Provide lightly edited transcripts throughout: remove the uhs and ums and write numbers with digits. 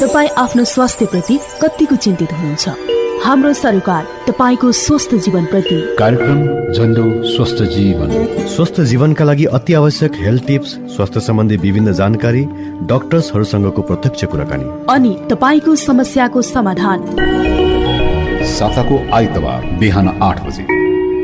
तपाई आफ्नो स्वास्थ्यप्रति कतिको चिन्तित हुनुहुन्छ? हाम्रो सरोकार तपाईको स्वस्थ जीवन प्रति कार्यक्रम झण्डो स्वस्थ जीवन। स्वस्थ जीवनका लागि अति आवश्यक हेल्थ टिप्स, स्वास्थ्य सम्बन्धी विभिन्न जानकारी, डाक्टर्सहरूसँगको प्रत्यक्ष कुराकानी अनि तपाईको समस्याको समाधान। साताको आइतबार बिहान 8 बजे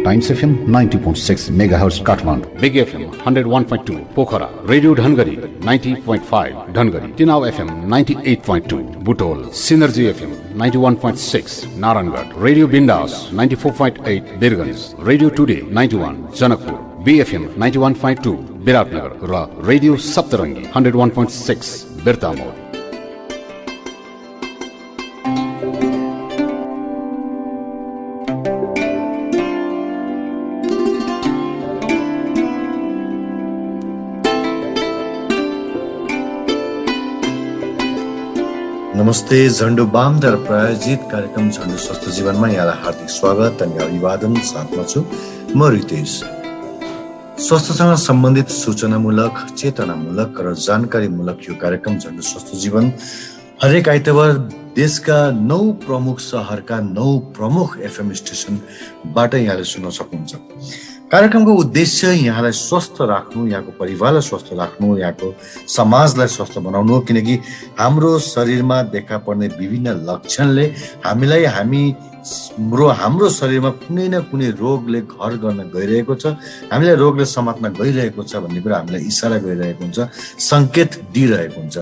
Times FM 90.6 megahertz Kathmandu, Big FM 101.2 Pokhara, Radio Dhangadhi 90.5 Dhangadhi, Tinau FM 98.2 Butwal, Synergy FM 91.6 Narayangarh, Radio Bindaas 94.8 Birgunj, Radio Today 91 Janakpur, BFM 91.2 Biratnagar र रेडियो सप्तरङ्गी 101.6 बिर्तामोड। नमस्ते। झण्डो बामद्वारा प्रायोजित कार्यक्रम झण्डो स्वस्थ जीवनमा यहाँलाई हार्दिक स्वागत अनि अभिवादन। साथमा छु म रितेश। स्वास्थ्यसँग सम्बन्धित सूचनामूलक, चेतनामूलक र जानकारीमूलक यो कार्यक्रम झण्डो स्वस्थ जीवन हरेक आइतबार देशका 9 प्रमुख शहरका 9 प्रमुख एफएम स्टेसनबाट यहाँले सुन्न सक्नुहुन्छ। कार्यक्रमको उद्देश्य यहाँलाई स्वस्थ राख्नु, यहाँको परिवारलाई स्वस्थ राख्नु, यहाँको समाजलाई स्वस्थ बनाउनु हो। किनकि हाम्रो शरीरमा देखा पर्ने विभिन्न लक्षणले हाम्रो शरीरमा कुनै न कुनै रोगले घर गर्न गइरहेको छ, हामीलाई रोगले समात्न गइरहेको छ भन्ने कुरा हामीलाई इसारा गरिरहेको हुन्छ, सङ्केत दिइरहेको हुन्छ।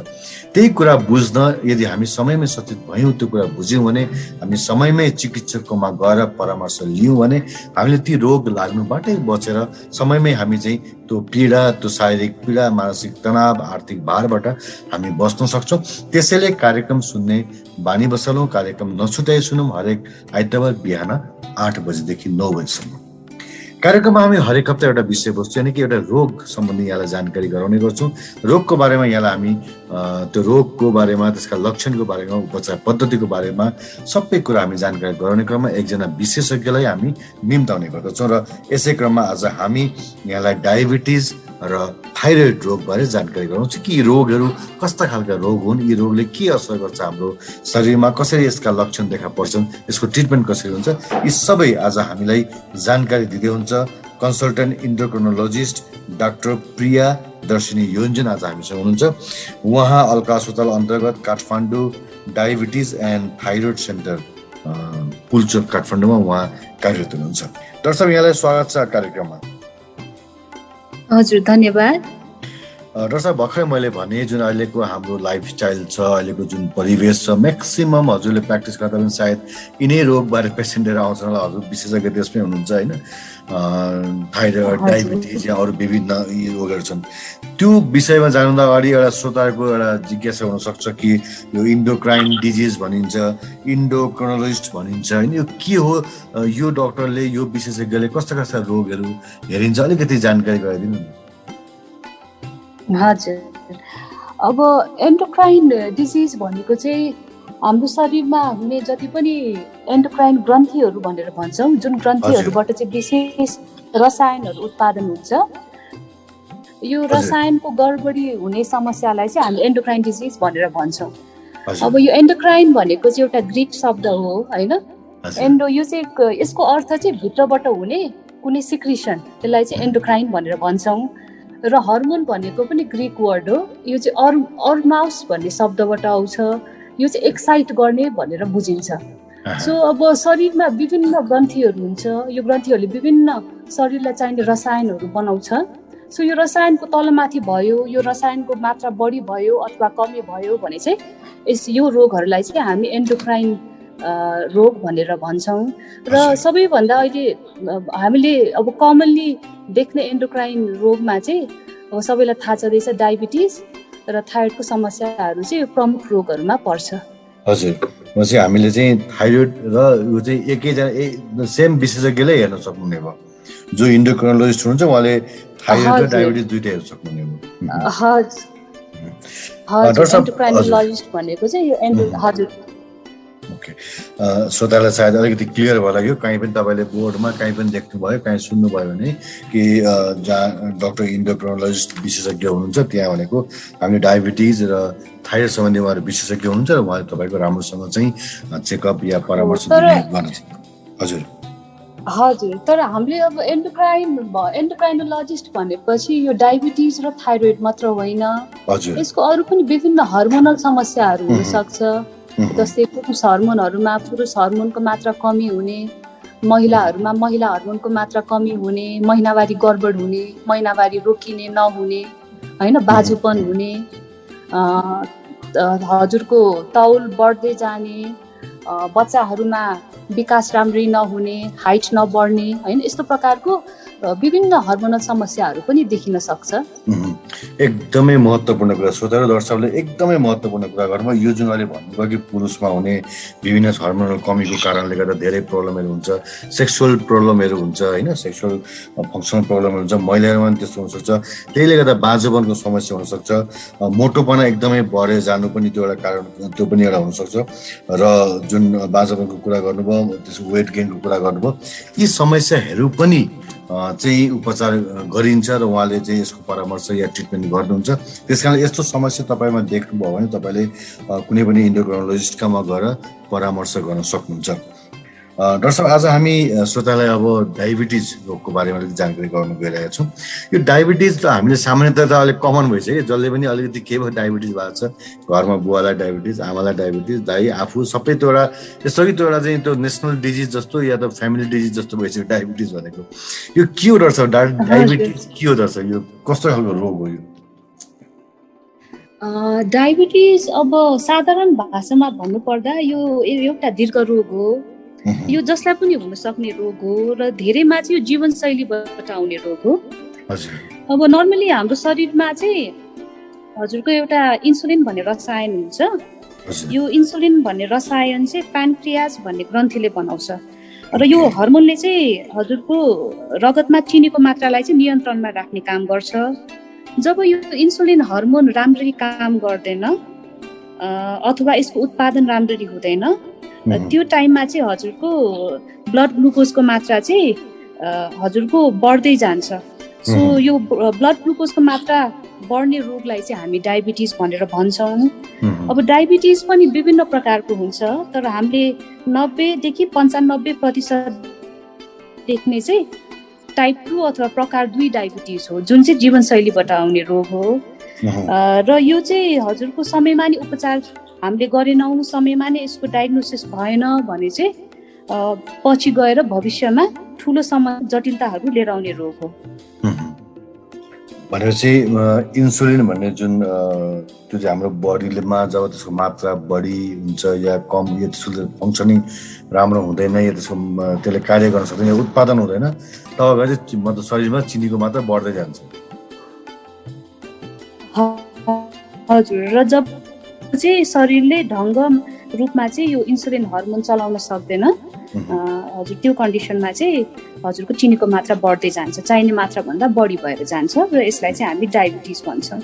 त्यही कुरा बुझ्न यदि हामी समयमै सचेत भयौँ, त्यो कुरा बुझ्यौँ भने, हामी समयमै चिकित्सककोमा गएर परामर्श लियौँ भने हामीले ती रोग लाग्नुबाटै बचेर समयमै हामी चाहिँ त्यो पीडा, त्यो शारीरिक पीडा, मानसिक तनाव, आर्थिक भारबाट हामी बस्न सक्छौँ। त्यसैले कार्यक्रम सुन्ने बानी बसालौँ, कार्यक्रम नछुटाइ सुनौँ। हरेक आइतबार बिहान 8 बजेदेखि 9 बजेसम्म कार्यक्रममा हामी हरेक हप्ता एउटा विषयवस्तु यानि कि एउटा रोग सम्बन्धी यहाँलाई जानकारी गराउने गर्छौँ। रोगको बारेमा यहाँलाई हामी त्यो रोगको बारेमा, त्यसका लक्षणको बारेमा, उपचार पद्धतिको बारेमा सबै कुरा हामी जानकारी गराउने क्रममा एकजना विशेषज्ञलाई हामी निम्ताउने गर्दछौँ। र यसै क्रममा आज हामी यहाँलाई डायबिटिज र थाइरोइड रोगबारे जानकारी गराउँछु कि यी रोगहरू कस्ता खालका रोग हुन्, यी रोगले के असर गर्छ हाम्रो शरीरमा, कसरी यसका लक्षण देखा पर्छन्, यसको ट्रिटमेन्ट कसरी हुन्छ, यी सबै आज हामीलाई जानकारी दिँदै हुन्छ कन्सल्टेन्ट इन्डोक्रिनोलोजिस्ट डाक्टर प्रिया दर्शिनी योन्जन आज हामीसँग हुनुहुन्छ। उहाँ अल्का अस्पताल अन्तर्गत Kathmandu diabetes and thyroid centre Pulchowk काठमाडौँमा उहाँ कार्यरत हुनुहुन्छ। डाक्टर साहब, यहाँलाई स्वागत छ कार्यक्रममा। हजुर, धन्यवाद। डाक्टर साहब, भर्खरै मैले भने जुन अहिलेको हाम्रो लाइफस्टाइल छ, अहिलेको जुन परिवेश छ, म्याक्सिमम हजुरले प्र्याक्टिस गर्दा पनि सायद यिनै रोगबारे पेसेन्ट लिएर आउँछन् होला। हजुर विशेषज्ञ त्यसमै हुनुहुन्छ होइन, थाइरोइड, डायबिटिज या अरू विभिन्न यी रोगहरू छन्। त्यो विषयमा जानुभन्दा अगाडि एउटा श्रोताको एउटा जिज्ञासा हुनसक्छ कि यो इन्डोक्राइन डिजिज भनिन्छ, इन्डोक्रिनोलोजिस्ट भनिन्छ होइन, यो के हो? यो डक्टरले, यो विशेषज्ञले कस्ता कस्ता रोगहरू हेरिन्छ, अलिकति जानकारी गराइदिनु। हजुर, अब एन्डोक्राइन डिजिज भनेको चाहिँ हाम्रो शरीरमा हुने जति पनि एन्डोक्राइन ग्रन्थीहरू भनेर भन्छौँ, जुन ग्रन्थीहरूबाट चाहिँ विशेष रसायनहरू उत्पादन हुन्छ, यो रसायनको गडबडी हुने समस्यालाई चाहिँ हामी एन्डोक्राइन डिजिज भनेर भन्छौँ। अब यो एन्डोक्राइन भनेको चाहिँ एउटा ग्रिक शब्द हो होइन। एन्डो यो चाहिँ यसको अर्थ चाहिँ भित्रबाट हुने कुनै सिक्रिसन, त्यसलाई चाहिँ एन्डोक्राइन भनेर भन्छौँ। र हर्मोन भनेको पनि ग्रिक वर्ड हो। यो चाहिँ अर्माउस भन्ने शब्दबाट आउँछ। यो चाहिँ एक्साइट गर्ने भनेर बुझिन्छ। सो अब शरीरमा विभिन्न ग्रन्थीहरू हुन्छ, यो ग्रन्थीहरूले विभिन्न शरीरलाई चाहिने रसायनहरू बनाउँछ। सो यो रसायनको तलमाथि भयो, यो रसायनको मात्रा बढी भयो अथवा कमी भयो भने चाहिँ यो रोगहरूलाई चाहिँ हामी एन्डोक्राइन रोग भनेर भन्छौँ। र सबैभन्दा अहिले हामीले अब कमनली देख्ने एन्डोक्राइन रोगमा चाहिँ अब सबैलाई थाहा छँदैछ डायबिटिज र थाइरोइडको समस्याहरू चाहिँ प्रमुख रोगहरूमा पर्छ। हजुर, भनेपछि हामीले चाहिँ थाइरोइड र यो चाहिँ एकैजना सेम विशेषज्ञले हेर्न सक्नुहुने भयो। जो इन्डोक्रिनोलोजिस्ट हुनुहुन्छ उहाँले थाइरोइड र डायबिटिज दुईटै हेर्न सक्नुहुने भयो। हजुर, एन्डोक्राइनोलोजिस्ट भनेको चाहिँ यो हजुर। ओके, श्रोतालाई सायद अलिकति क्लियर भयो लाग्यो, कहीँ पनि तपाईँले बोर्डमा कहीँ पनि देख्नुभयो, कहीँ सुन्नुभयो भने कि जहाँ डक्टर इन्डोक्रिनोलोजिस्ट विशेषज्ञ हुनुहुन्छ त्यहाँ भनेको हामीले डायबिटिज र थाइरोइड सम्बन्धी उहाँहरू विशेषज्ञ हुनुहुन्छ र उहाँले तपाईँको राम्रोसँग चाहिँ चेकअप या परामर्श दिने गर्नुहुन्छ। हजुर हजुर, तर हामीले अब एन्डोक्राइनोलोजिस्ट भनेपछि यो डायबिटिज र थाइरोइड मात्र होइन, यसको अरू पनि विभिन्न हर्मोनल समस्याहरू हुनसक्छ। जस्तै पुरुष हर्मोनको मात्रा कमी हुने, महिलाहरूमा महिला हर्मोनको मात्रा कमी हुने, महिनावारी गडबड हुने, महिनावारी रोकिने नहुने, होइन, बाजुपन हुने, हजुरको तौल बढ्दै जाने, बच्चाहरूमा विकास राम्ररी नहुने, हाइट नबढ्ने, होइन, यस्तो प्रकारको विभिन्न हर्मोनल समस्याहरू पनि देखिन सक्छ। एकदमै महत्त्वपूर्ण कुरा श्रोताहरू दर्शकले एकदमै महत्त्वपूर्ण कुरा गर्नुभयो। यो जुन अहिले भन्नुभयो कि पुरुषमा हुने विभिन्न हर्मोनल कमीको कारणले गर्दा धेरै प्रब्लमहरू हुन्छ, सेक्सुअल प्रब्लमहरू हुन्छ, होइन, सेक्सुअल फङ्सनल प्रब्लमहरू हुन्छ, महिलाहरूमा पनि त्यस्तो हुनसक्छ। त्यसले गर्दा बाजुपनको समस्या हुनसक्छ, मोटोपना एकदमै बढेर जानु पनि त्यो एउटा कारण, त्यो पनि एउटा हुनसक्छ। र जुन बाजुपनको कुरा गर्नुभयो, त्यसको वेट गेनको कुरा गर्नुभयो, यी समस्याहरू पनि चाहिँ उपचार गरिन्छ र उहाँले चाहिँ यसको परामर्श या ट्रिटमेन्ट गर्नुहुन्छ। त्यस कारण यस्तो समस्या तपाईँमा देख्नुभयो भने तपाईँले कुनै पनि इन्डोक्रिनोलोजिस्टमा गएर परामर्श गर्न सक्नुहुन्छ। डाक्टर साहब, आज हामी श्रोतालाई अब डायबिटिज रोगको बारेमा अलिकति जानकारी गराउन गइरहेका छौँ। यो डायबिटिज त हामीले सामान्यतः त अलिक कमन भइसक्यो, जसले पनि अलिकति के भयो डायबिटिज भएको छ, घरमा बुवालाई डायबिटिज, आमालाई डायबिटिज, दाइ आफू सबै त्यो एउटा यसरी त्यो एउटा चाहिँ त्यो नेसनल डिजिज जस्तो या त फ्यामिली डिजिज जस्तो भइसक्यो डायबिटिज भनेको। यो के हो डाक्टर साहब, डायबिटिज के हो डाक्टर साहब, यो कस्तो खालको रोग हो यो? डायबिटिज अब साधारण भाषामा भन्नुपर्दा यो एउटा दीर्घ रोग हो। यो जसलाई पनि हुन सक्ने रोग हो र धेरैमा चाहिँ यो जीवनशैलीबाट आउने रोग हो। अब नर्मली हाम्रो शरीरमा चाहिँ हजुरको एउटा इन्सुलिन भन्ने रसायन हुन्छ। यो इन्सुलिन भन्ने रसायन चाहिँ प्यानक्रियाज भन्ने ग्रन्थीले बनाउँछ र यो हर्मोनले चाहिँ हजुरको रगतमा चिनीको मात्रालाई चाहिँ नियन्त्रणमा राख्ने काम गर्छ। जब यो इन्सुलिन हर्मोन राम्ररी काम गर्दैन अथवा यसको उत्पादन राम्ररी हुँदैन, त्यो टाइममा चाहिँ हजुरको ब्लड ग्लुकोजको मात्रा चाहिँ हजुरको बढ्दै जान्छ। सो यो ब्लड ग्लुकोजको मात्रा बढ्ने रोगलाई चाहिँ हामी डायबिटिज भनेर भन्छौँ। अब डायबिटिज पनि विभिन्न प्रकारको हुन्छ, तर हामीले 90 देखि 95% देख्ने चाहिँ टाइप 2 अथवा प्रकार 2 डायबिटिज हो, जुन चाहिँ जीवनशैलीबाट आउने रोग हो। र यो चाहिँ हजुरको समयमा नि उपचार हामीले गरेनौँ, समयमा नै यसको डायग्नोसिस भएन भने चाहिँ पछि गएर भविष्यमा ठुलो जटिलताहरू लिएर आउने रोग हो। भनेपछि इन्सुलिन भन्ने जुन त्यो चाहिँ हाम्रो बडीमा जब त्यसको मात्रा बढी हुन्छ या कम, या त्यसको फङ्सनिङ राम्रो हुँदैन, या त्यसले कार्य गर्न सक्दैन, या उत्पादन हुँदैन, तब चाहिँ मतलब शरीरमा चिनीको मात्रा बढ्दै जान्छ। हजुर, र जब चाहिँ शरीरले ढङ्ग रूपमा चाहिँ यो इन्सुलिन हर्मोन चलाउन सक्दैन, हजुर, त्यो कन्डिसनमा चाहिँ हजुरको चिनीको मात्रा बढ्दै जान्छ, चाहिने मात्रा भन्दा बढी भएर जान्छ र यसलाई चाहिँ हामी डायबिटिज भन्छौँ।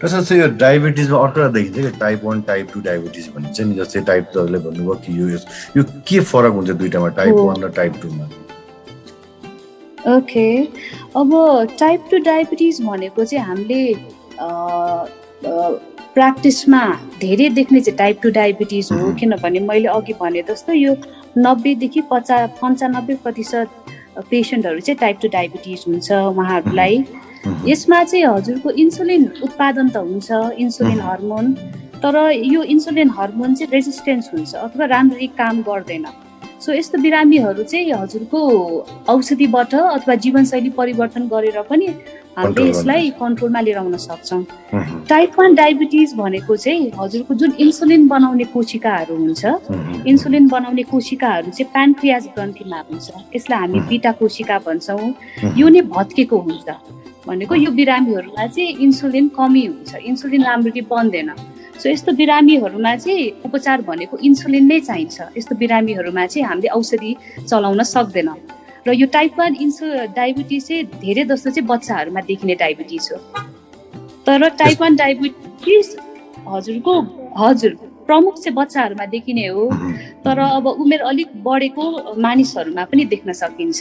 त्यसपछि यो डायबिटिजमा अर्को देखिन्छ कि टाइप 1 टाइप 2 डायबिटिज भनिन्छ नि, जस्तै टाइप तपाईँले भन्नुभयो कि यो के फरक हुन्छ दुईटामा, टाइप 1 र टाइप 2 मा? ओके, अब टाइप 2 डायबिटिज भनेको चाहिँ हामीले प्र्याक्टिसमा धेरै देख्ने चाहिँ टाइप 2 डायबिटिज हो। किनभने मैले अघि भने जस्तो यो 90 देखि 95% पेसेन्टहरू चाहिँ टाइप 2 डायबिटिज हुन्छ उहाँहरूलाई। यसमा चाहिँ हजुरको इन्सुलिन उत्पादन त हुन्छ, इन्सुलिन हर्मोन, तर यो इन्सुलिन हर्मोन चाहिँ रेजिस्टेन्स हुन्छ अथवा राम्ररी काम गर्दैन। सो यस्तो बिरामीहरू चाहिँ हजुरको औषधिबाट अथवा जीवनशैली परिवर्तन गरेर पनि हामीले यसलाई कन्ट्रोलमा लिएर आउन सक्छौँ। टाइप 1 डायबिटिज भनेको चाहिँ हजुरको जुन इन्सुलिन बनाउने कोशिकाहरू हुन्छ, इन्सुलिन बनाउने कोशिकाहरू चाहिँ प्यानक्रियाज ग्रन्थीमा हुन्छ, यसलाई हामी बीटा कोशिका भन्छौँ। यो नै भत्केको हुन्छ भनेको यो बिरामीहरूमा चाहिँ इन्सुलिन कमी हुन्छ, इन्सुलिन राम्ररी बन्दैन। सो यस्तो बिरामीहरूमा चाहिँ उपचार भनेको इन्सुलिन नै चाहिन्छ। यस्तो बिरामीहरूमा चाहिँ हामीले औषधि चलाउन सक्दैन। र यो टाइप 1 डायबिटिज चाहिँ धेरै जस्तो चाहिँ बच्चाहरूमा देखिने डायबिटिज हो। तर टाइप 1 डायबिटिज हजुर प्रमुख चाहिँ बच्चाहरूमा देखिने हो। तर अब उमेर अलिक बढेको मानिसहरूमा पनि देख्न सकिन्छ।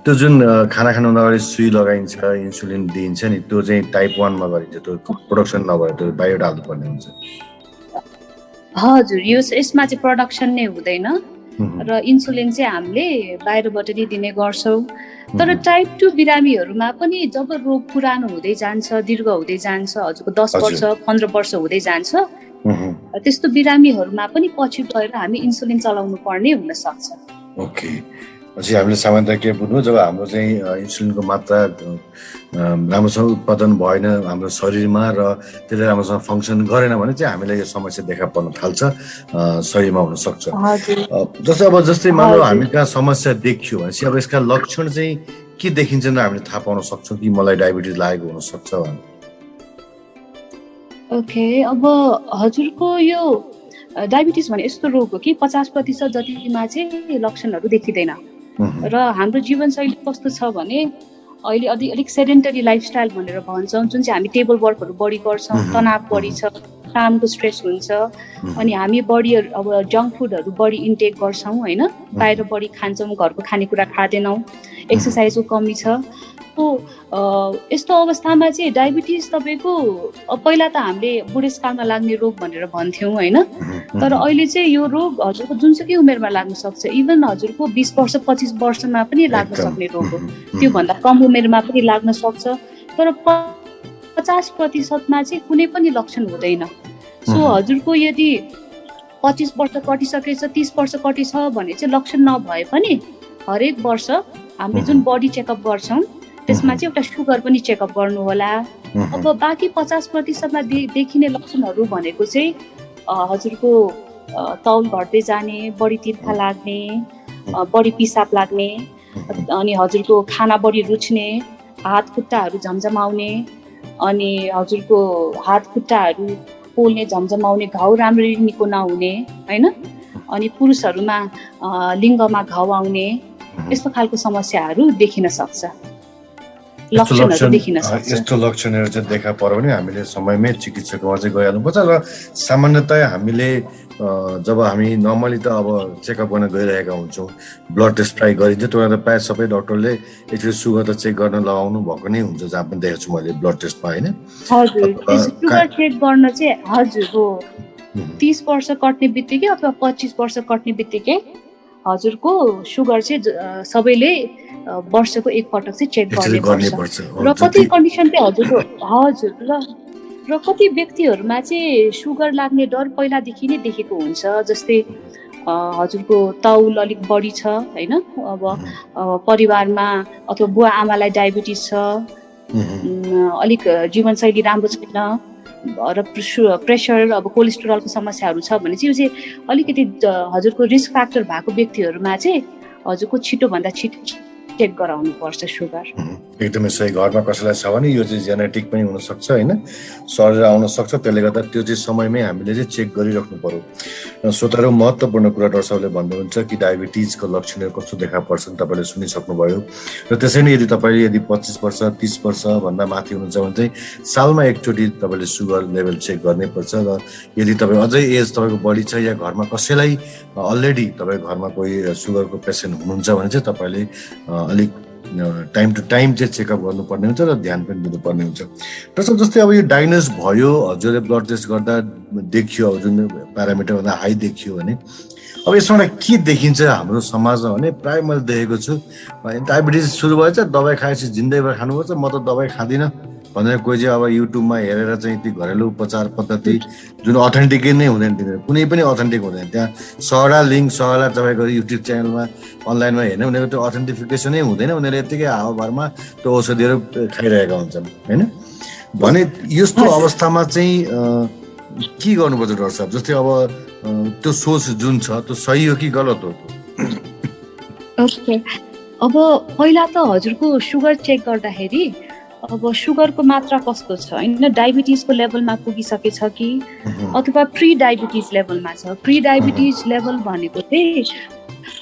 त्यो जुन खाना खानुभन्दा अगाडि सुई लगाइन्छ, इन्सुलिन दिइन्छ नि, त्यो चाहिँ टाइप 1 मा गरिन्छ, त्यो प्रोडक्सन नभए त्यो बाहिर हाल्नुपर्ने हुन्छ। हजुर, यसमा चाहिँ प्रोडक्सन नै हुँदैन र इन्सुलिन चाहिँ हामीले बाहिरबाट नै दिने गर्छौँ। तर टाइप 2 बिरामीहरूमा पनि जब रोग पुरानो हुँदै जान्छ, दीर्घ हुँदै जान्छ, हजुरको 10 वर्ष 15 वर्ष हुँदै जान्छ, त्यस्तो बिरामीहरूमा पनि पछि गएर हामी इन्सुलिन चलाउनु पर्ने हुन सक्छ। ओके, पछि हामीले सामान्यतया के बुझ्नु, जब हाम्रो चाहिँ इन्सुलिनको मात्रा राम्रोसँग उत्पादन भएन हाम्रो शरीरमा र त्यसले राम्रोसँग फङ्सन गरेन भने चाहिँ हामीलाई यो समस्या देखा पर्न थाल्छ, शरीरमा हुन सक्छ। जस्तै मानौ हामी कहाँ समस्या देखियो भनेपछि अब यसका लक्षण चाहिँ के देखिन्छन् र हामीले थाहा पाउन सक्छौँ कि मलाई डायबिटिज लागेको हुन सक्छ भने? ओके, अब हजुरको यो डायबिटिज भने यस्तो रोग हो कि 50% जतिमा चाहिँ लक्षणहरू देखिँदैन र हाम्रो जीवनशैली कस्तो छ भने अहिले अलिक सेडेन्टरी लाइफस्टाइल भनेर भन्छौँ, जुन चाहिँ हामी टेबल वर्कहरू बढी गर्छौँ, तनाव बढी छ, कामको स्ट्रेस हुन्छ, अनि हामी बढी अब जङ्क फुडहरू बढी इन्टेक गर्छौँ होइन, बाहिर बढी खान्छौँ, घरको खानेकुरा खाँदैनौँ, एक्सर्साइजको कमी छ। यस्तो अवस्थामा चाहिँ डायबिटिज तपाईँको पहिला त हामीले बुढेसकालमा लाग्ने रोग भनेर भन्थ्यौँ होइन, तर अहिले चाहिँ यो रोग हजुरको जुनसुकै उमेरमा लाग्न सक्छ। इभन हजुरको 20 वर्ष 25 वर्षमा पनि लाग्न सक्ने रोग हो, त्योभन्दा कम उमेरमा पनि लाग्न सक्छ। तर 50%मा चाहिँ कुनै पनि लक्षण हुँदैन। सो हजुरको यदि 25 वर्ष कटिसकेछ, 30 वर्ष कटिछ भने चाहिँ लक्षण नभए पनि हरेक वर्ष हामीले जुन बडी चेकअप गर्छौँ त्यसमा चाहिँ एउटा सुगर पनि चेकअप गर्नु होला। अब बाँकी 50%मा देखिने लक्षणहरू भनेको चाहिँ हजुरको तौल घट्दै जाने, बढी तिर्खा लाग्ने, बढी पिसाब लाग्ने, अनि हजुरको खाना बढी रुच्ने, हात खुट्टाहरू झमझमाउने, अनि हजुरको हात खुट्टाहरू पोल्ने, झमझमाउने, घाउ राम्ररी निको नहुने होइन, अनि पुरुषहरूमा लिङ्गमा घाउ आउने, यस्तो खालको समस्याहरू देखिन सक्छ, लक्षणहरू देखिन सक्छ। यस्तो लक्षणहरू चाहिँ देखा पर्यो भने हामीले समयमै चिकित्सकमा चाहिँ गइहाल्नुपर्छ। र सामान्यतया हामीले जब हामी नर्मली त अब चेकअप गर्न गइरहेका हुन्छौँ, ब्लड टेस्ट ट्राई गरिन्छ, त्यो त प्रायः सबै डक्टरले एकचोटि सुगर त चेक गर्न लगाउनु भएको नै हुन्छ, जहाँ पनि देखेको छु मैले ब्लड टेस्टमा होइन। हजुर, सुगर चेक गर्न चाहिँ हजुर हो 30 वर्ष कट्ने बित्तिकै अथवा 25 वर्ष कट्ने बित्तिकै हजुरको सुगर चाहिँ सबैले वर्षको एकपटक चाहिँ चेक गर्नुपर्छ। र कति कन्डिसन चाहिँ हजुरको हजुर र कति व्यक्तिहरूमा चाहिँ सुगर लाग्ने डर पहिलादेखि नै देखेको हुन्छ। जस्तै हजुरको तौल अलिक बढी छ होइन, अब परिवारमा अथवा बुवा आमालाई डायबिटिज छ, अलिक जीवनशैली राम्रो छैन र प्रेसर अब कोलेस्ट्रोलको समस्याहरू छ भने चाहिँ यो चाहिँ अलिकति हजुरको रिस्क फ्याक्टर भएको व्यक्तिहरूमा चाहिँ हजुरको छिटोभन्दा छिटो चेक गराउनु पर्छ सुगर। एकदमै सही। घरमा कसैलाई छ भने यो चाहिँ जेनेटिक पनि हुनसक्छ होइन, शरीर आउन सक्छ, त्यसले गर्दा त्यो चाहिँ समयमै हामीले चाहिँ चेक गरिराख्नु पर्यो। श्रोताहरू, महत्त्वपूर्ण कुरा डाक्टर साहबले भन्नुहुन्छ कि डायबिटिजको लक्षणहरू कस्तो देखा पर्छन् तपाईँले सुनिसक्नुभयो। र त्यसै नै यदि तपाईँले यदि 25 वर्ष 30 वर्षभन्दा माथि हुनुहुन्छ भने चाहिँ सालमा एकचोटि तपाईँले सुगर लेभल चेक गर्नै पर्छ। र यदि तपाईँ अझै एज तपाईँको बढी छ या घरमा कसैलाई अलरेडी तपाईँ घरमा कोही सुगरको पेसेन्ट हुनुहुन्छ भने चाहिँ तपाईँले अलिक टाइम टु टाइम चाहिँ चेकअप गर्नुपर्ने हुन्छ र ध्यान पनि दिनुपर्ने हुन्छ। डाक्टर जस्तै अब यो डायग्नोज भयो, हजुरले ब्लड टेस्ट गर्दा देखियो, अब जुन प्यारामिटरभन्दा हाई देखियो भने अब यसबाट के देखिन्छ हाम्रो समाजमा भने प्रायः मैले देखेको छु डायबिटिज सुरु भएछ, दबाई खाएपछि जिन्दैभर खानुपर्छ, म त दबाई खाँदिनँ भनेर कोही चाहिँ अब युट्युबमा हेरेर चाहिँ ती घरेलु उपचार पद्धति जुन अथेन्टिकै नै हुँदैन, तिनीहरू कुनै पनि अथेन्टिक हुँदैन। त्यहाँ 100वटा लिङ्क 100वटा तपाईँको युट्युब च्यानलमा अनलाइनमा हेर्ने उनीहरूको त्यो अथेन्टिफिकेसनै हुँदैन, उनीहरूले यत्तिकै हावाभरमा त्यो औषधिहरू खाइरहेका हुन्छन् होइन। भने यस्तो अवस्थामा चाहिँ के गर्नुपर्छ डाक्टर साहब? जस्तै अब त्यो सोच जुन छ त्यो सही हो कि गलत हो? ओके, अब पहिला त हजुरको सुगर चेक गर्दाखेरि अब सुगरको मात्रा कस्तो छ होइन, डायबिटिजको लेभलमा पुगिसकेछ कि अथवा प्री डायबिटिज लेभलमा छ। प्री डायबिटिज लेभल भनेको चाहिँ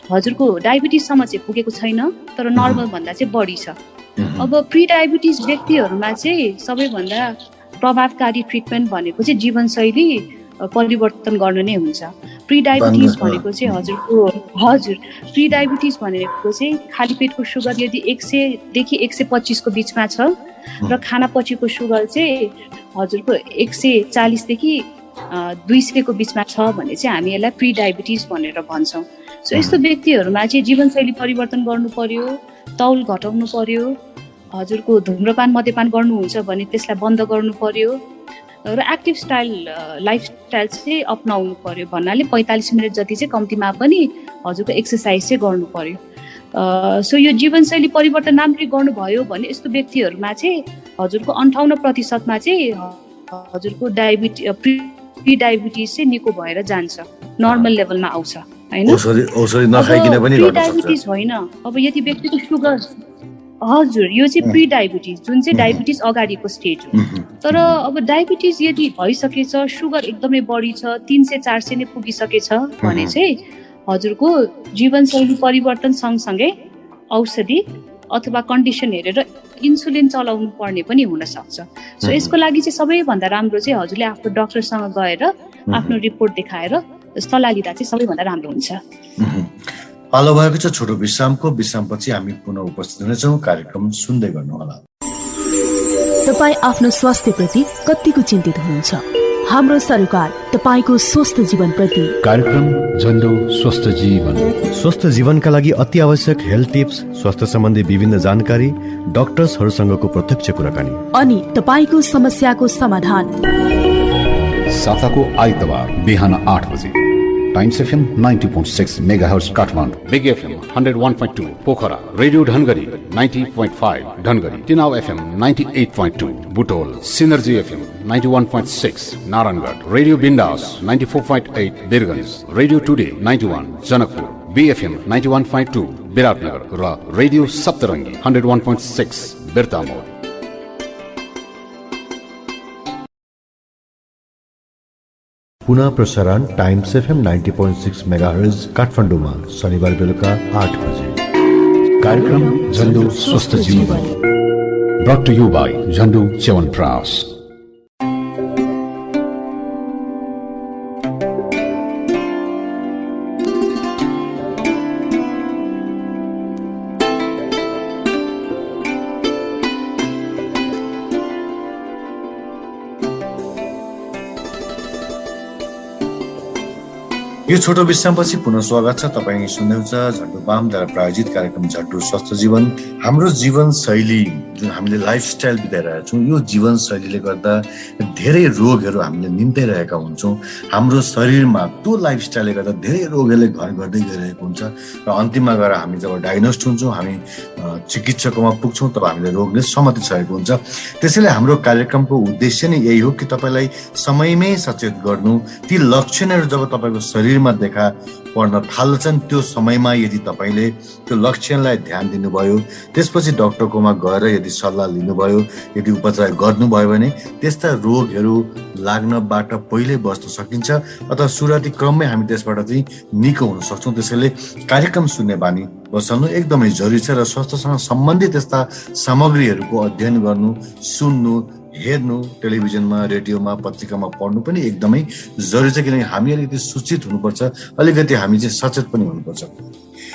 हजुरको डायबिटिजसम्म चाहिँ पुगेको छैन तर नर्मल भन्दा चाहिँ बढी छ। अब प्री डायबिटिज व्यक्तिहरूमा चाहिँ सबैभन्दा प्रभावकारी ट्रिटमेन्ट भनेको चाहिँ जीवनशैली परिवर्तन गर्न नै हुन्छ। प्री डायबिटिज भनेको चाहिँ हजुर प्री डायबिटिज भनेको चाहिँ खाली पेटको सुगर यदि 100 देखि 125 को बिचमा छ र खाना पछिको सुगर चाहिँ हजुरको 140 देखि 200 को बिचमा छ भने चाहिँ हामी यसलाई प्री डायबिटिज भनेर भन्छौँ। सो यस्तो व्यक्तिहरूमा चाहिँ जीवनशैली परिवर्तन गर्नु पर्यो, तौल घटाउनु पर्यो, हजुरको धुम्रपान मद्यपान गर्नुहुन्छ भने त्यसलाई बन्द गर्नु पर्यो र एक्टिभ लाइफस्टाइल चाहिँ अपनाउनु पर्यो भन्नाले 45 मिनट जति चाहिँ कम्तीमा पनि हजुरको एक्सर्साइज चाहिँ गर्नु पर्यो। सो यो जीवनशैली परिवर्तन राम्ररी गर्नुभयो भने यस्तो व्यक्तिहरूमा चाहिँ हजुरको 58% चाहिँ हजुरको प्री डायबिटिज चाहिँ निको भएर जान्छ, नर्मल लेभलमा आउँछ हैन। औषधि नखाइकिन पनि प्री डायबिटिज होइन, अब यदि व्यक्तिको सुगर हजुर यो चाहिँ प्री डायबिटिज जुन चाहिँ डायबिटिज अगाडिको स्टेज हो। तर अब डायबिटिज यदि भइसकेछ, सुगर एकदमै बढी छ, 300-400 नै पुगिसकेछ भने चाहिँ हजुरको जीवनशैली परिवर्तन सँगसँगै औषधि अथवा कन्डिसन हेरेर इन्सुलिन चलाउनु पर्ने पनि हुनसक्छ। सो यसको लागि चाहिँ सबैभन्दा राम्रो चाहिँ हजुरले आफ्नो डक्टरसँग गएर आफ्नो रिपोर्ट देखाएर सल्लाह लिँदा चाहिँ सबैभन्दा राम्रो हुन्छ। पालो भएको छ छोटो विश्रामपछि हामी पुनः उपस्थित हुनेछौँ। कार्यक्रम सुन्दै गर्नुहोला। तपाईँ आफ्नो स्वास्थ्यप्रति कतिको चिन्तित हुनुहुन्छ? हाम्रो सरकार तपाईको स्वस्थ जीवन प्रति कार्यक्रम झन्डो स्वस्थ जीवन। स्वस्थ जीवनका लागि अति आवश्यक हेल्थ टिप्स, स्वास्थ्य सम्बन्धी विभिन्न जानकारी, डाक्टर्सहरूसँगको प्रत्यक्ष कुराकानी अनि तपाईको समस्याको समाधान। साताको आइतबार बिहान 8 बजे Times FM 90.6 megahertz Kathmandu, Big FM 101.2 Pokhara, Radio Dhangadhi 90.5 Dhangadhi, Tinau FM 98.2 Butwal, Synergy FM 91.6 Narayangarh, Radio Bindaas 94.8 Birgunj, Radio Today 91 Janakpur, BFM 91.2 Biratnagar र रेडियो सप्तरङ्गी 101.6 बिर्तामोड। पुनः प्रसारण टाइम्स एफएम 90.6 मेगाहर्ज काठमाडौँमा शनिबार बेलुका 8 बजे। कार्यक्रम झन्डो स्वस्थ जीवन brought to you by Jhandu chyawanprash. यो छोटो विश्रामपछि पुनः स्वागत छ। तपाईँ सुन्नुहुन्छ झन्डु बामद्वारा प्रायोजित कार्यक्रम झन्डु स्वस्थ जीवन। हाम्रो जीवनशैली जुन हामीले लाइफस्टाइल बिताइरहेका छौँ, यो जीवनशैलीले गर्दा धेरै रोगहरू हामीले निम्ताइरहेका हुन्छौँ। हाम्रो शरीरमा त्यो लाइफस्टाइलले गर्दा धेरै रोगहरूले घर गर्दै गइरहेको हुन्छ र अन्तिममा गएर हामी जब डायग्नोस्ड हुन्छौँ, हामी चिकित्सकमा पुग्छौँ, तब हामीले रोगले समातिसकेको हुन्छ। त्यसैले हाम्रो कार्यक्रमको उद्देश्य नै यही हो कि तपाईँलाई समयमै सचेत गर्नु। ती लक्षणहरू जब तपाईँको शरीरमा देखा पर्न थाल्छन्, त्यो समयमा यदि तपाईँले त्यो लक्षणलाई ध्यान दिनुभयो, त्यसपछि डक्टरकोमा गएर यदि सल्लाह लिनुभयो, यदि उपचार गर्नुभयो भने त्यस्ता रोगहरू लाग्नबाट पहिल्यै बस्न सकिन्छ अथवा सुरुवाती क्रममै हामी त्यसबाट चाहिँ निको हुन सक्छौँ। त्यसैले कार्यक्रम सुन्ने बानी बसाल्नु एकदमै जरुरी छ र स्वास्थ्यसँग सम्बन्धित त्यस्ता सामग्रीहरूको अध्ययन गर्नु, सुन्नु, हेर्नु, टेलिभिजनमा, रेडियोमा, पत्रिकामा पढ्नु पनि एकदमै जरुरी छ। किनकि हामी अलिकति सूचित हुनुपर्छ, अलिकति हामी चाहिँ सचेत पनि हुनुपर्छ।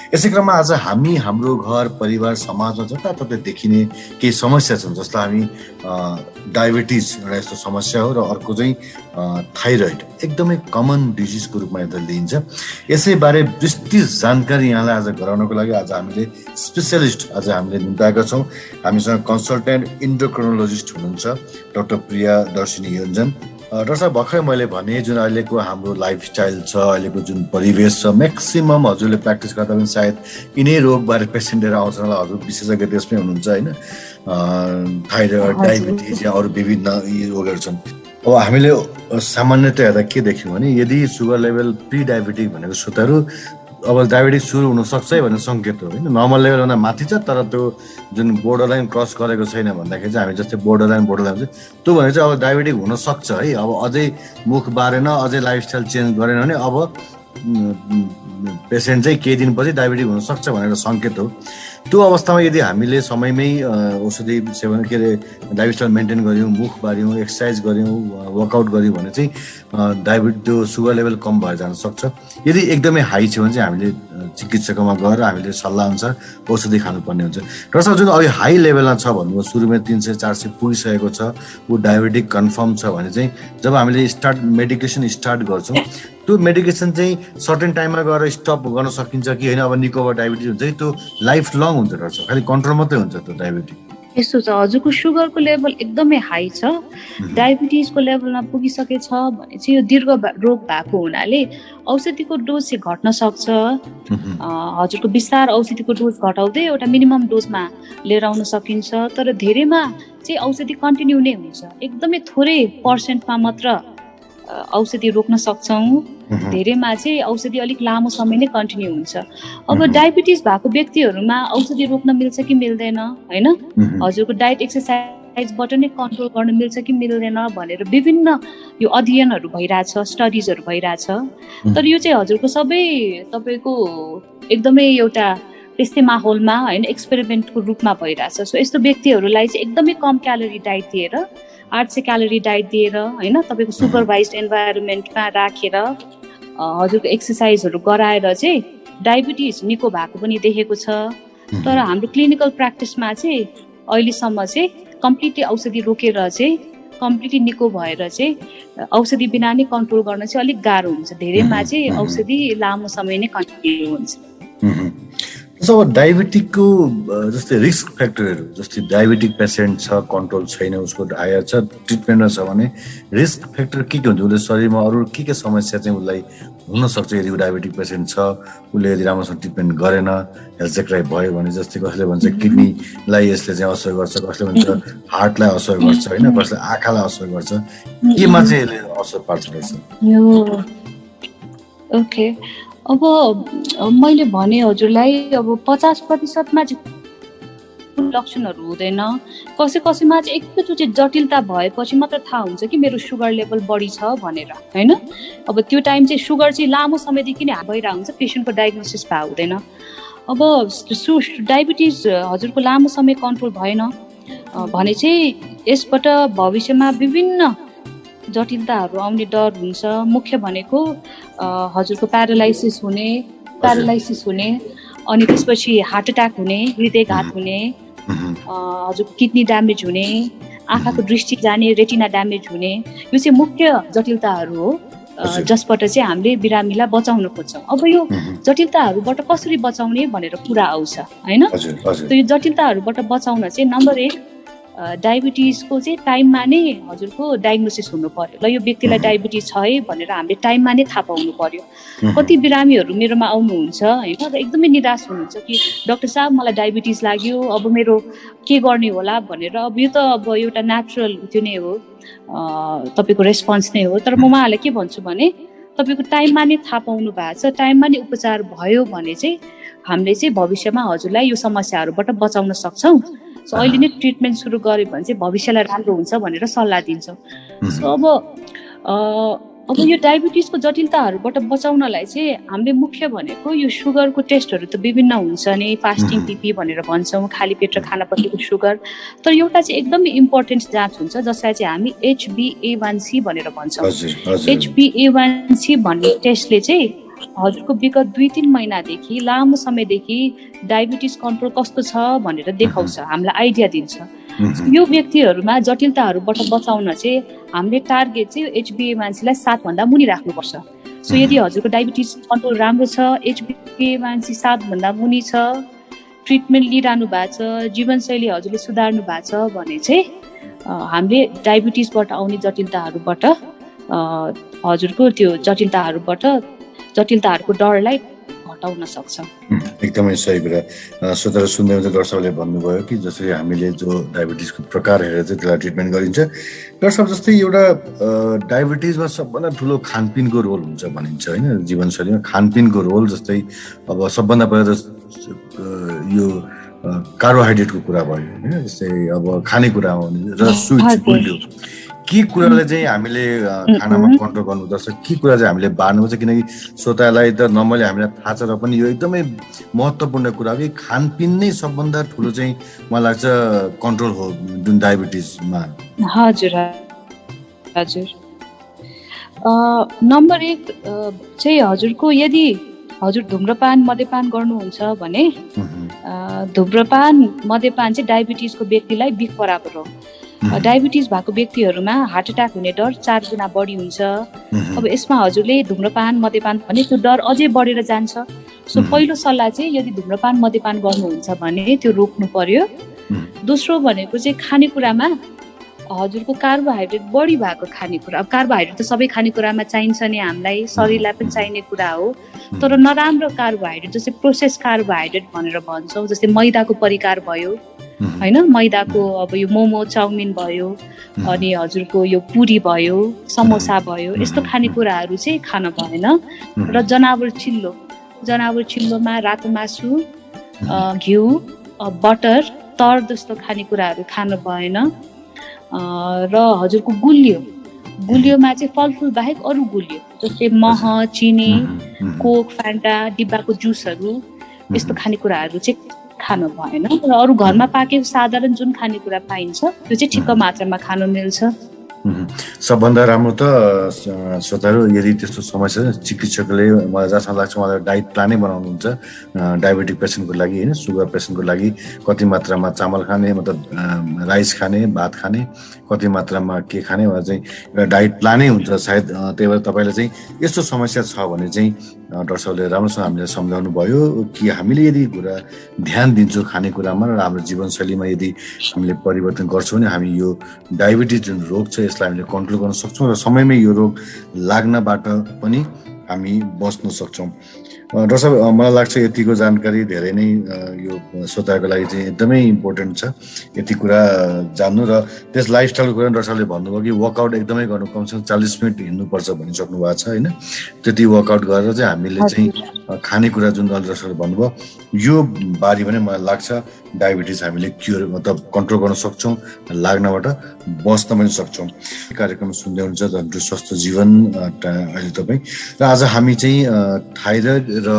यसै क्रममा आज हामी हाम्रो घर परिवार समाजमा जताततै देखिने केही समस्या छन्, जसलाई हामी डायबिटिज एउटा यस्तो समस्या हो र अर्को चाहिँ थाइरोइड एकदमै कमन डिजिजको रूपमा यता लिइन्छ। यसैबारे विस्तृत जानकारी यहाँलाई आज गराउनको लागि आज हामीले स्पेसियलिस्ट हामीले निम्ताएका छौँ। हामीसँग कन्सल्टेन्ट इन्डोक्रिनोलोजिस्ट हुनुहुन्छ डाक्टर प्रियादर्शिनी योन्जन। डाक्टर साहब, भर्खरै मैले भने जुन अहिलेको हाम्रो लाइफस्टाइल छ, अहिलेको जुन परिवेश छ, म्याक्सिमम हजुरले प्र्याक्टिस गर्दा पनि सायद यिनै रोगबारे पेसेन्ट लिएर आउँछन् होला। हजुर विशेषज्ञ त्यसमै हुनुहुन्छ होइन, थाइरोइड, डायबिटिज या अरू विभिन्न रोगहरू छन्। अब हामीले सामान्यतया हेर्दा के देख्यौँ भने यदि सुगर लेभल प्री डायबिटिक भनेको सुताहरू अब डायबिटिज सुरु हुनसक्छ है भन्ने सङ्केत हो होइन। नर्मल लेभलभन्दा माथि छ तर त्यो जुन बोर्डर लाइन क्रस गरेको छैन भन्दाखेरि चाहिँ हामी जस्तै बोर्डर लाइन चाहिँ त्यो भने चाहिँ अब डायबिटिक हुनसक्छ है। अब अझै मुख बारेन, अझै लाइफस्टाइल चेन्ज गरेन भने अब पेसेन्ट चाहिँ केही दिनपछि डायबिटिक हुनसक्छ भनेर सङ्केत हो। त्यो अवस्थामा यदि हामीले समयमै औषधि सेवन के अरे लाइफस्टाइल मेन्टेन गऱ्यौँ, मुख बाऱ्यौँ, एक्सर्साइज गऱ्यौँ, वर्कआउट गऱ्यौँ भने चाहिँ डायबिटिज त्यो सुगर लेभल कम भएर जान सक्छ। यदि एकदमै हाई छ भने चाहिँ हामीले चिकित्सकमा गएर हामीले सल्लाह अनुसार औषधि खानुपर्ने हुन्छ। डाक्टर साहब, जुन अहिले हाई लेभलमा छ भन्नुभयो, सुरुमै 300-400 पुगिसकेको छ, ऊ डायबिटिक कन्फर्म छ भने चाहिँ जब हामीले मेडिकेसन स्टार्ट गर्छौँ, त्यो मेडिकेसन चाहिँ सर्टेन टाइममा गएर स्टप गर्न सकिन्छ कि होइन? अब निको डायबिटिज हुन्छ कि त्यो लाइफ लङ हुन्छ डाक्टर साहब, खालि कन्ट्रोल मात्रै हुन्छ त्यो डायबिटिक? यस्तो छ, हजुरको सुगरको लेभल एकदमै हाई छ, डायबिटिजको लेभलमा पुगिसकेछ भने चाहिँ यो दीर्घ रोग भएको हुनाले औषधिको डोज चाहिँ घट्न सक्छ। हजुरको बिस्तार औषधिको डोज घटाउँदै एउटा मिनिमम डोजमा लिएर आउन सकिन्छ। तर धेरैमा चाहिँ औषधि कन्टिन्यू नै हुन्छ, एकदमै थोरै पर्सेन्टमा मात्र औषधि रोक्न सक्छौँ, धेरैमा चाहिँ औषधि अलिक लामो समय नै कन्टिन्यू हुन्छ। अब डायबिटिज भएको व्यक्तिहरूमा औषधि रोक्न मिल्छ कि मिल्दैन, होइन? हजुरको डाइट एक्सर्साइजबाट नै कन्ट्रोल गर्न मिल्छ कि मिल्दैन भनेर विभिन्न यो अध्ययनहरू भइरहेछ, स्टडिजहरू भइरहेछ। तर यो चाहिँ हजुरको सबै तपाईँको एकदमै एउटा त्यस्तै माहौलमा, होइन, एक्सपेरिमेन्टको रूपमा भइरहेछ। सो यस्तो व्यक्तिहरूलाई चाहिँ एकदमै कम क्यालोरी डाइट दिएर, 800 क्यालोरी डाइट दिएर, होइन, तपाईँको सुपरभाइज्ड इन्भाइरोमेन्टमा राखेर हजुरको एक्सर्साइजहरू गराएर चाहिँ डायबिटिज निको भएको पनि देखेको छ। तर हाम्रो क्लिनिकल प्र्याक्टिसमा चाहिँ अहिलेसम्म चाहिँ कम्प्लिटली औषधि रोकेर चाहिँ कम्प्लिटली निको भएर चाहिँ औषधि बिना नै कन्ट्रोल गर्न चाहिँ अलिक गाह्रो हुन्छ। धेरैमा चाहिँ औषधि लामो समय नै कन्टिन्यू हुन्छ। अब डायबिटिकको जस्तै रिस्क फ्याक्टरहरू, जस्तै डायबिटिक पेसेन्ट छ, कन्ट्रोल छैन, उसको हायर छ, ट्रिटमेन्टमा छ भने रिस्क फ्याक्टर के हुन्छ? उसले शरीरमा अरू के समस्या चाहिँ उसलाई हुनसक्छ यदि ऊ डायबिटिक पेसेन्ट छ, उसले यदि राम्रोसँग ट्रिटमेन्ट गरेन, हेल्थ चेकराइ भयो भने? जस्तै कसले भन्छ किडनीलाई यसले चाहिँ असर गर्छ, कसले भन्छ हार्टलाई असर गर्छ, होइन, कसले आँखालाई असर गर्छ, केमा चाहिँ यसले असर पार्छ रहेछ? ओके, अब मैले भने हजुरलाई अब 50%मा चाहिँ लक्षणहरू हुँदैन। कसैमा चाहिँ एकैचोटि जटिलता भएपछि मात्र थाहा हुन्छ कि मेरो सुगर लेभल बढी छ भनेर, होइन? अब त्यो टाइम चाहिँ सुगर चाहिँ लामो समयदेखि नै भइरहेको हुन्छ, पेसेन्टको डायग्नोसिस भएको हुँदैन। अब डायबिटिज हजुरको लामो समय कन्ट्रोल भएन भने चाहिँ यसबाट भविष्यमा विभिन्न जटिलताहरू आउने डर हुन्छ। मुख्य भनेको हजुरको प्यारालाइसिस हुने, अनि त्यसपछि हार्ट एट्याक हुने, हृदयघात हुने, हजुरको किडनी ड्यामेज हुने, आँखाको दृष्टि जाने, रेटिना ड्यामेज हुने, यो चाहिँ मुख्य जटिलताहरू हो जसबाट चाहिँ हामीले बिरामीलाई बचाउन खोज्छौँ। अब यो जटिलताहरूबाट कसरी बचाउने भनेर कुरा आउँछ, होइन? यो जटिलताहरूबाट बचाउन चाहिँ नम्बर 1 डायबिटिजको चाहिँ टाइममा नै हजुरको डायग्नोसिस हुनु पर्यो। ल, यो व्यक्तिलाई डायबिटिज छ है भनेर हामीले टाइममा नै थाहा पाउनु पर्यो। कति बिरामीहरू मेरोमा आउनुहुन्छ, होइन, र एकदमै निराश हुनुहुन्छ कि डाक्टर साहब मलाई डायबिटिज लाग्यो, अब मेरो के गर्ने होला भनेर। अब यो त अब एउटा नेचुरल त्यो नै हो, तपाईँको रेस्पोन्स नै हो। तर म उहाँहरूलाई के भन्छु भने तपाईँको टाइममा नै थाहा पाउनु भएको छ, टाइममा नै उपचार भयो भने चाहिँ हामीले चाहिँ भविष्यमा हजुरलाई यो समस्याहरूबाट बचाउन सक्छौँ। सो अहिले नै ट्रिटमेन्ट सुरु गर्यो भने चाहिँ भविष्यलाई राम्रो हुन्छ भनेर सल्लाह दिन्छौँ। सो अब यो डायबिटिजको जटिलताहरूबाट बचाउनलाई चाहिँ हामीले मुख्य भनेको यो सुगरको टेस्टहरू त विभिन्न हुन्छ नि, फास्टिङ पिपी भनेर भन्छौँ, खाली पेट र खानापट्टिको सुगर। तर एउटा चाहिँ एकदमै इम्पोर्टेन्ट जाँच हुन्छ जसलाई चाहिँ हामी HbA1c भनेर भन्छौँ। HbA1c भन्ने टेस्टले चाहिँ हजुरको विगत 2-3 महिनादेखि लामो समयदेखि डायबिटिज कन्ट्रोल कस्तो छ भनेर देखाउँछ, हामीलाई आइडिया दिन्छ। यो व्यक्तिहरूमा जटिलताहरूबाट बचाउन चाहिँ हामीले टार्गेट चाहिँ HbA1cलाई 7 भन्दा मुनि राख्नुपर्छ। सो यदि हजुरको डायबिटिज कन्ट्रोल राम्रो छ, HbA1c 7 भन्दा मुनि छ, ट्रिटमेन्ट लिइरहनु भएको छ, जीवनशैली हजुरले सुधार्नु भएको छ भने चाहिँ हामीले डायबिटिजबाट आउने जटिलताहरूबाट हजुरको त्यो जटिलताहरूको डरलाई घटाउन सक्छ। एकदमै सही कुरा। श्रोताहरू सुन्दै हुँदा डाक्टर साहबले भन्नुभयो कि जसरी हामीले जो डायबिटिजको प्रकार हेरेर चाहिँ त्यसलाई ट्रिटमेन्ट गरिन्छ। डाक्टर साहब, जस्तै एउटा डायबिटिजमा सबभन्दा ठुलो खानपिनको रोल हुन्छ भनिन्छ, होइन? जीवनशैलीमा खानपिनको रोल, जस्तै अब सबभन्दा पहिला त यो कार्बोहाइड्रेटको कुरा भयो, होइन? जस्तै अब खानेकुरामा र स्विट, गुलियो के कुरालाई चाहिँ हामीले खानामा कन्ट्रोल गर्नुपर्छ, के कुरा चाहिँ हामीले बार्नुपर्छ, किनकि श्रोतालाई त नर्मली हामीलाई थाहा छ र पनि यो एकदमै महत्त्वपूर्ण कुरा हो कि खानपिन नै सबभन्दा ठुलो चाहिँ मलाई लाग्छ कन्ट्रोल हो जुन डायबिटिजमा। हजुर हजुर नम्बर 1 चाहिँ हजुरको यदि हजुर धुम्रपान मद्यपान गर्नुहुन्छ भने धुम्रपान मद्यपान चाहिँ डायबिटिजको व्यक्तिलाई बिख बराबर हो। डायबिटिज भएको व्यक्तिहरूमा हार्ट एट्याक हुने डर 4 गुणा बढी हुन्छ। अब यसमा हजुरले धुम्रपान मद्यपान भने त्यो डर अझै बढेर जान्छ। सो पहिलो सल्लाह चाहिँ यदि धुम्रपान मद्यपान गर्नुहुन्छ भने त्यो रोक्नु पर्यो। दोस्रो भनेको चाहिँ खानेकुरामा हजुरको कार्बोहाइड्रेट बढी भएको खानेकुरा, अब कार्बोहाइड्रेट त सबै खानेकुरामा चाहिन्छ नि, हामीलाई शरीरलाई पनि चाहिने कुरा हो, तर नराम्रो कार्बोहाइड्रेट जस्तै प्रोसेस कार्बोहाइड्रेट भनेर भन्छौँ, जस्तै मैदाको परिकार भयो होइन, मैदाको अब यो मोमो चाउमिन भयो, अनि हजुरको यो पुरी भयो, समोसा भयो, यस्तो खानेकुराहरू चाहिँ खान भएन। र जनावर चिल्लोमा रातो मासु, घिउ, बटर, तर जस्तो खानेकुराहरू खानु भएन। र हजुरको गुलियोमा चाहिँ फलफुल बाहेक अरू गुलियो जस्तै मह, चिनी, कोक, फ्यान्टा, डिब्बाको जुसहरू, यस्तो खानेकुराहरू चाहिँ खानु भएन। र अरू घरमा पाकेको साधारण जुन खानेकुरा पाइन्छ त्यो चाहिँ ठिक्क मात्रामा खानु मिल्छ। सबभन्दा राम्रो त श्रोताहरू यदि त्यस्तो समस्या चिकित्सकले मलाई जहाँसम्म लाग्छ उहाँलाई डाइट प्लानै बनाउनुहुन्छ डायबिटिक पेसेन्टको लागि होइन, सुगर पेसेन्टको लागि कति मात्रामा चामल खाने, मतलब राइस खाने, भात खाने, कति मात्रामा के खाने भनेर चाहिँ एउटा डाइट प्लानै हुन्छ सायद। त्यही भएर तपाईँलाई चाहिँ यस्तो समस्या छ भने चाहिँ डाक्टर साहबले राम्रोसँग हामीलाई सम्झाउनु भयो कि हामीले यदि कुरा ध्यान दिन्छौँ खानेकुरामा र हाम्रो जीवनशैलीमा यदि हामीले परिवर्तन गर्छौँ भने हामी यो डायबिटिज जुन रोग छ यसलाई हामीले कन्ट्रोल गर्न सक्छौँ र समयमै यो रोग लाग्नबाट पनि हामी बच्न सक्छौँ। डाक्टर साहब मलाई लाग्छ यतिको जानकारी धेरै नै यो श्रोताको लागि चाहिँ एकदमै इम्पोर्टेन्ट छ, यति कुरा जान्नु। र त्यस लाइफस्टाइलको कुरा डाक्टर साहबले भन्नुभयो कि वर्कआउट एकदमै गर्नु, कमसेकम 40 मिनट हिँड्नुपर्छ भनिसक्नु भएको छ होइन। त्यति वर्कआउट गरेर चाहिँ हामीले चाहिँ खानेकुरा जुन डाक्टर साहबले भन्नुभयो यो बारे पनि मलाई लाग्छ डायबिटिज हामीले क्योर मतलब कन्ट्रोल गर्न सक्छौँ, लाग्नबाट बच्न पनि सक्छौँ। कार्यक्रम सुन्दै हुनुहुन्छ धन्जु स्वस्थ जीवन अहिले तपाईँ र आज हामी चाहिँ थाइरोइड र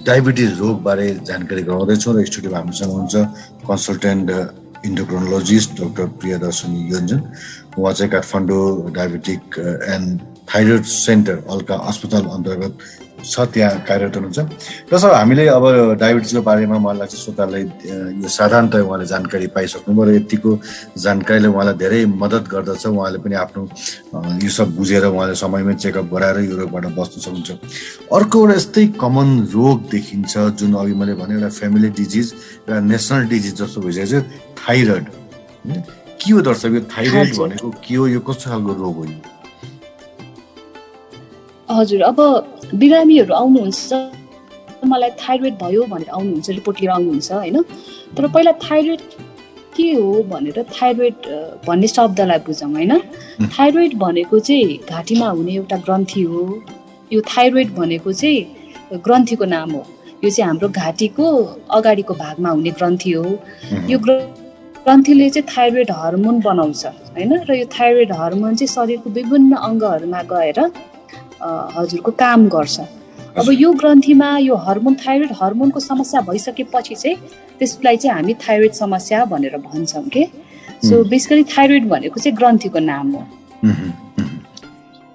डायबिटिज रोगबारे जानकारी गराउँदैछौँ र स्टुडियोमा हामीसँग हुनुहुन्छ कन्सल्टेन्ट इन्डोक्रोनोलोजिस्ट डाक्टर प्रियदर्शनी योन्जन। उहाँ चाहिँ Kathmandu diabetic and thyroid centre Alka अस्पताल अन्तर्गत छ, त्यहाँ कार्यरत हुनुहुन्छ। त्यसो हामीले अब डायबिटिजको बारेमा मलाई लाग्छ श्रोतालाई यो साधारणतया उहाँले जानकारी पाइसक्नुभयो र यतिको जानकारीले उहाँलाई धेरै मद्दत गर्दछ। उहाँले पनि आफ्नो यो सब बुझेर उहाँले समयमै चेकअप गराएर यो रोगबाट बच्न सक्नुहुन्छ। अर्को एउटा यस्तै कमन रोग देखिन्छ जुन अघि मैले भने एउटा फ्यामिली डिजिज र नेसनल डिजिज जस्तो भइसकेको छ, थाइरोइड। के हो दर्शक यो थाइरोइड भनेको के हो, यो कस्तो खालको रोग हो? हजुर अब बिरामीहरू आउनुहुन्छ मलाई थाइरोइड भयो भनेर आउनुहुन्छ, रिपोर्ट लिएर आउनुहुन्छ होइन। तर पहिला थाइरोइड के हो भनेर थाइरोइड भन्ने शब्दलाई बुझौँ होइन। थाइरोइड भनेको चाहिँ घाँटीमा हुने एउटा ग्रन्थि हो। यो थाइरोइड भनेको चाहिँ ग्रन्थीको नाम हो। यो चाहिँ हाम्रो घाँटीको अगाडिको भागमा हुने ग्रन्थि हो। यो ग्रन्थीले चाहिँ थाइरोइड हर्मोन बनाउँछ होइन। र यो थाइरोइड हर्मोन चाहिँ शरीरको विभिन्न अङ्गहरूमा गएर हजुरको काम गर्छ। अब यो ग्रन्थीमा यो हर्मोन थाइरोइड हर्मोनको समस्या भइसकेपछि चाहिँ त्यसलाई चाहिँ हामी थाइरोइड समस्या भनेर भन्छौँ के। सो बेसिकली थाइरोइड भनेको चाहिँ ग्रन्थीको नाम हो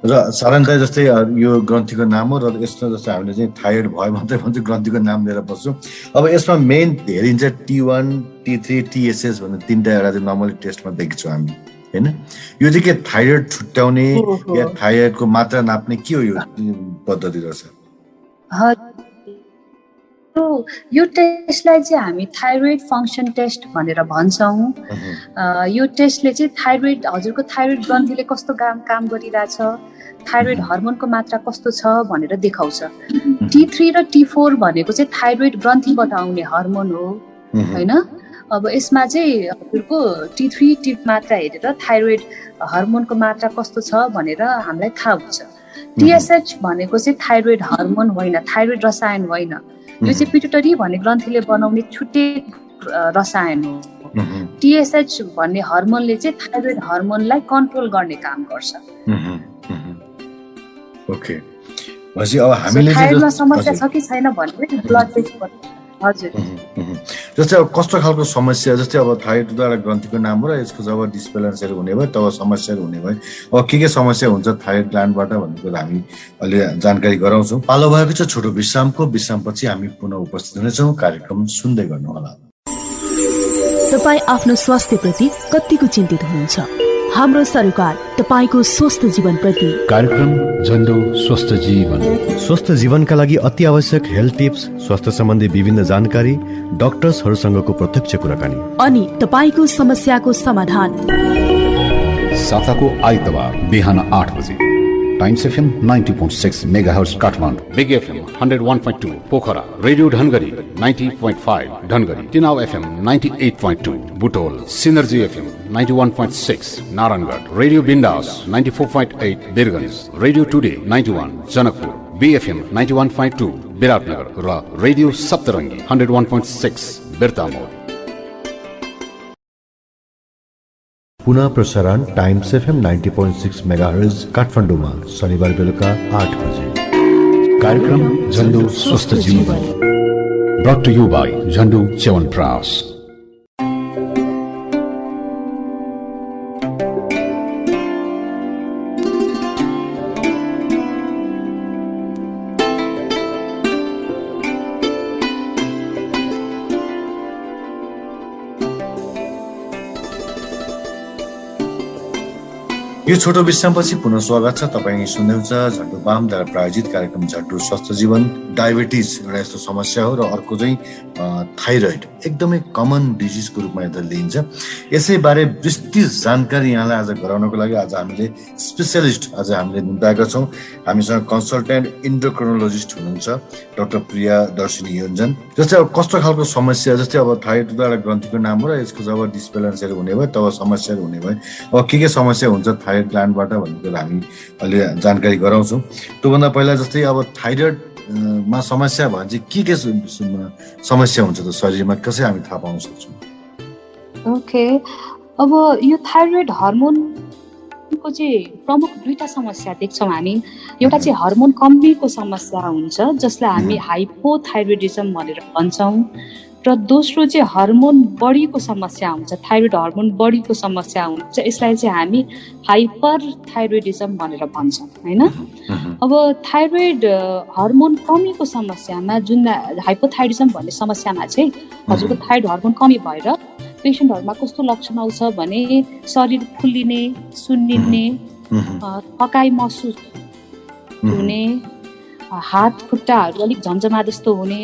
र साधारणतया जस्तै यो ग्रन्थीको नाम हो र यसमा जस्तै हामीले चाहिँ थाइरोइड भयो मात्रै भन्छ ग्रन्थीको नाम लिएर बस्छौँ। अब यसमा मेन हेरिन्छ T1, T3, TSH भन्ने तिनवटा एउटा चाहिँ नर्मली टेस्टमा देख्छौँ हामी होइन। यो चाहिँ के थाइरोइड छुट्याउने या थाइरोइडको मात्रा नाप्ने के हो यो पद्धति रहेछ? यो टेस्टलाई चाहिँ हामी थाइरोइड फङ्सन टेस्ट भनेर भन्छौँ। यो टेस्टले चाहिँ थाइरोइड हजुरको थाइरोइड ग्रन्थीले कस्तो काम गरिरहेछ, थाइरोइड हर्मोनको मात्रा कस्तो छ भनेर देखाउँछ। T3 र T4 भनेको चाहिँ थाइरोइड ग्रन्थीबाट आउने हर्मोन हो होइन। अब यसमा चाहिँ हजुरको T3 मात्रा हेरेर थाइरोइड हर्मोनको मात्रा कस्तो छ भनेर हामीलाई थाहा हुन्छ। TSH भनेको चाहिँ थाइरोइड हर्मोन होइन, थाइरोइड रसायन होइन। यो चाहिँ पिट्युटरी भन्ने ग्रन्थीले बनाउने छुट्टै रसायन हो TSH भन्ने हर्मोनले चाहिँ थाइरोइड हर्मोनलाई कन्ट्रोल गर्ने काम गर्छ। ओके, भनेपछि अब हामीले थाइरोइडमा समस्या छ कि छैन भने ब्लड टेस्ट गर्नु। हजुर, जस्तै अब कस्तो खालको समस्या, जस्तै अब थाइरोइड एउटा ग्रन्थीको नाम हो र यसको जब डिसब्यालेन्सहरू हुने भयो तब समस्याहरू हुने भयो। अब के समस्या हुन्छ थाइरोइड ग्ल्यान्डबाट भन्ने कुरा हामी अलि जानकारी गराउँछौँ। पालो भएको छ छोटो विश्रामपछि हामी पुनः उपस्थित हुनेछौँ। कार्यक्रम सुन्दै गर्नुहोला। तपाईँ आफ्नो स्वास्थ्यप्रति कतिको चिन्तित हुनुहुन्छ? हाम्रो सरकार तपाईको स्वस्थ जीवन प्रति कार्यक्रम झन्डो स्वस्थ जीवन। स्वस्थ जीवनका लागि अति आवश्यक हेल्थ टिप्स, स्वास्थ्य सम्बन्धी विभिन्न जानकारी, डाक्टर्सहरूसँगको प्रत्यक्ष कुराकानी अनि तपाईको समस्याको समाधान। साताको आइतबार बिहान 8 बजे Times FM 90.6 megahertz Kathmandu, Big FM 101.2 Pokhara, Radio Dhangadhi 90.5 Dhangadhi, Tinau FM 98.2 Butwal, Synergy FM 91.6 Narayangarh, Radio Bindaas 94.8 Birgunj, Radio Today 91 Janakpur, BFM 91.2 Biratnagar र रेडियो सप्तरङ्गी 101.6 बिर्तामोड। पुनः प्रसारण टाइम्स एफएम 90.6 मेगाहर्ज काठमाडौँमा शनिबार बेलुका 8 बजे। कार्यक्रम झन्डो स्वस्थ जीवन brought to you by Jhandu chyawanprash. यो छोटो विश्रामपछि पुनः स्वागत छ। तपाईँ सुन्नुहुन्छ झन्डु बामद्वारा प्रायोजित कार्यक्रम झन्डु स्वस्थ जीवन। डायबिटिज एउटा यस्तो समस्या हो र अर्को चाहिँ थाइरोइड एकदमै कमन डिजिजको रूपमा यता लिइन्छ। यसैबारे विस्तृत जानकारी यहाँलाई आज गराउनको लागि आज हामीले स्पेसियलिस्ट आज हामीले निम्ताएका छौँ। हामीसँग कन्सल्टेन्ट इन्डोक्रोनोलोजिस्ट हुनुहुन्छ डाक्टर प्रिया दर्शिनी योन्जन। जस्तै अब कस्तो खालको समस्या, जस्तै अब थाइरोइड एउटा ग्रन्थीको नाम हो र यसको जब डिसब्यालेन्सहरू हुने भयो तब समस्याहरू हुने भयो। अब के समस्या हुन्छ थाइरोइड ग्ल्यान्डबाट भन्ने कुरा हामी अलि जानकारी गराउँछौँ। त्योभन्दा पहिला जस्तै अब थाइरोइडमा समस्या भयो भने चाहिँ के समस्या हुन्छ त शरीरमा, कसरी हामी थाहा पाउन सक्छौँ? ओके, अब यो थाइरोइड हर्मोनको चाहिँ प्रमुख दुईटा समस्या देख्छौँ हामी। एउटा चाहिँ हर्मोन कमीको समस्या हुन्छ जसलाई हामी हाइपोथाइरोइडिजम भनेर भन्छौँ, र दोस्रो चाहिँ हर्मोन बढीको समस्या हुन्छ, थाइरोइड हर्मोन बढीको समस्या हुन्छ। यसलाई चाहिँ हामी हाइपर थाइरोइडिजम भनेर भन्छौँ हैन। अब थाइरोइड हर्मोन कमीको समस्यामा, जुन हाइपोथाइरोइडिजम भन्ने समस्यामा चाहिँ हजुरको थाइरोइड हर्मोन कमी भएर पेसेन्टहरूमा कस्तो लक्षण आउँछ भने शरीर फुल्लिने, सुन्निने, थकाइ महसुस हुने, हात खुट्टाहरू अलिक झन्झमा जस्तो हुने,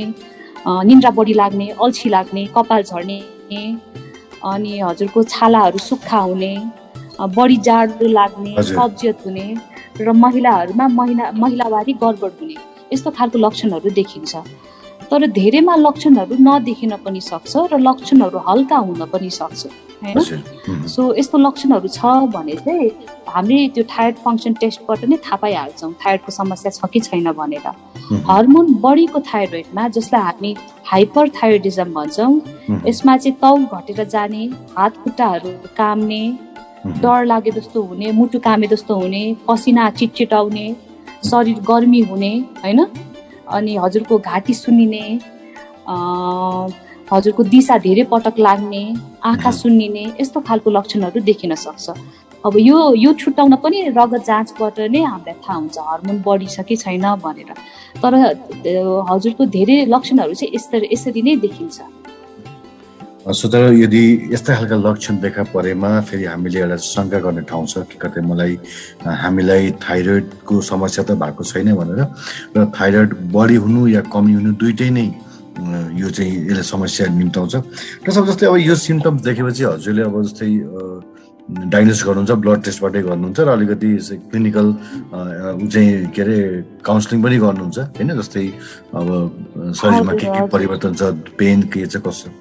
निन्द्रा बढी लाग्ने, अल्छी लाग्ने, कपाल झर्ने, अनि हजुरको छालाहरू सुक्खा हुने, बढी जाडो लाग्ने, कब्जियत हुने र महिलाहरूमा महिलावारी गडबड हुने, यस्तो खालको लक्षणहरू देखिन्छ। तर धेरैमा लक्षणहरू नदेखिन पनि सक्छ र लक्षणहरू हल्का हुन पनि सक्छ हैन। सो यस्तो लक्षणहरू छ भने चाहिँ हामीले त्यो थाइरोइड फङ्क्सन टेस्टबाट नै थाहा पाइहाल्छौँ थाइरोइडको समस्या छ कि छैन भनेर। हर्मोन बढीको थाइरोइडमा, जसलाई हामी हाइपर थाइरोइडिजम भन्छौँ, यसमा चाहिँ तौल घटेर जाने, हात खुट्टाहरू काम्ने, डर लागे जस्तो हुने, मुटु कामे जस्तो हुने, पसिना चिटचिटाउने, शरीर गर्मी हुने हैन, अनि हजुरको घाँटी सुन्निने, हजुरको दिशा धेरै पटक लाग्ने, आँखा सुन्निने, यस्तो खालको लक्षणहरू देखिन सक्छ। अब यो छुट्याउन पनि रगत जाँचबाट नै हामीलाई थाहा हुन्छ हर्मोन बढी छ कि छैन भनेर। तर हजुरको धेरै लक्षणहरू चाहिँ यसरी नै देखिन्छ। तर यदि यस्ता खालका लक्षण देखा परेमा फेरि हामीले एउटा शङ्का गर्ने ठाउँ छ कि कतै हामीलाई थाइरोइडको समस्या त भएको छैन भनेर, र थाइरोइड बढी हुनु या कमी हुनु दुइटै नै यो चाहिँ यसले समस्या निम्ताउँछ। र जस्तै अब यो सिम्टम्स देखेपछि हजुरले अब जस्तै डायग्नोस गर्नुहुन्छ, ब्लड टेस्टबाटै गर्नुहुन्छ र अलिकति क्लिनिकल चाहिँ के अरे काउन्सिलिङ पनि गर्नुहुन्छ होइन। जस्तै अब शरीरमा के परिवर्तन छ, पेन के छ, कसो।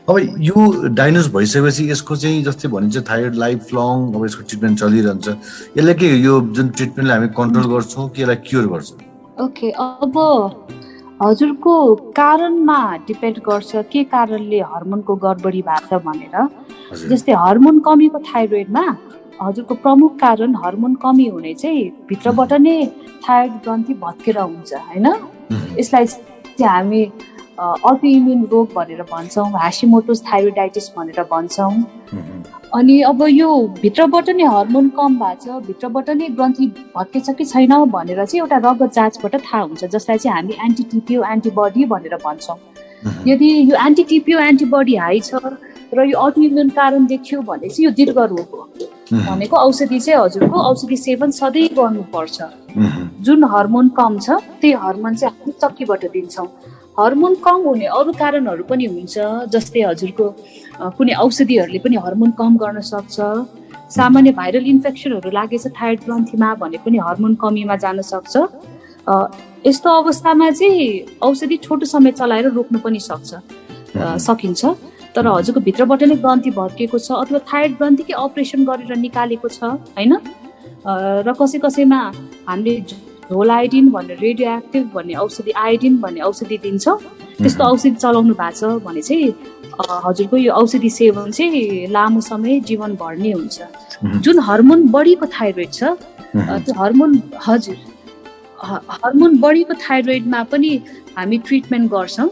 अब यो डायग्नोस भइसकेपछि यसको चाहिँ जस्तै भनिन्छ थाइरोइड लाइफ लङ अब यसको ट्रिटमेन्ट चलिरहन्छ। यसले के यो जुन ट्रिटमेन्टले हामी कन्ट्रोल गर्छौँ कि यसलाई क्योर गर्छ? ओके, अब हजुरको कारणमा डिपेन्ड गर्छ के कारणले हर्मोनको गडबडी भएको छ भनेर। जस्तै हर्मोन कमीको थाइरोइडमा हजुरको प्रमुख कारण हर्मोन कमी हुने चाहिँ भित्रबाट नै थाइरोइड ग्रन्थि भत्केर हुन्छ होइन। यसलाई चाहिँ हामी अटोइम्युन रोग भनेर भन्छौँ, हासिमोटोस थाइरोइडाइटिस भनेर भन्छौँ। अनि अब यो भित्रबाट नै हर्मोन कम भएको छ, भित्रबाट नै ग्रन्थि भत्केछ कि छैन भनेर चाहिँ एउटा रगत जाँचबाट थाहा हुन्छ, जसलाई चाहिँ हामी एन्टिटिपिओ एन्टिबडी भनेर भन्छौँ। यदि यो एन्टिटिपिओ एन्टिबडी हाई छ र यो अटोइम्युन कारण देखियो भने चाहिँ यो दीर्घ रोग हो भनेको औषधि चाहिँ हजुरको औषधि सेवन सधैँ गर्नुपर्छ। जुन हर्मोन कम छ त्यही हर्मोन चाहिँ हामी चक्कीबाट दिन्छौँ। हर्मोन कम हुने अरू कारणहरू पनि हुन्छ, जस्तै हजुरको कुनै औषधिहरूले पनि हर्मोन कम गर्न सक्छ। सामान्य भाइरल इन्फेक्सनहरू लागेछ थाइरोइड ग्रन्थीमा भने पनि हर्मोन कमीमा जान सक्छ। यस्तो अवस्थामा चाहिँ औषधि छोटो समय चलाएर रोक्न पनि सकिन्छ। तर हजुरको भित्रबाट नै ग्रन्थि भत्केको छ अथवा थाइरोइड ग्रन्थीकै अपरेसन गरेर निकालेको छ होइन। र कसैमा हामीले झोल आयोडिन भन्ने रेडियो एक्टिभ भन्ने औषधि, आयोडिन भन्ने औषधि दिन्छौँ। त्यस्तो औषधि चलाउनु भएको छ भने चाहिँ हजुरको यो औषधि सेवन चाहिँ लामो समय जीवनभर नै हुन्छ। जुन हर्मोन बढीको थाइरोइड छ त्यो हर्मोन बढीको थाइरोइडमा पनि हामी ट्रिटमेन्ट गर्छौँ,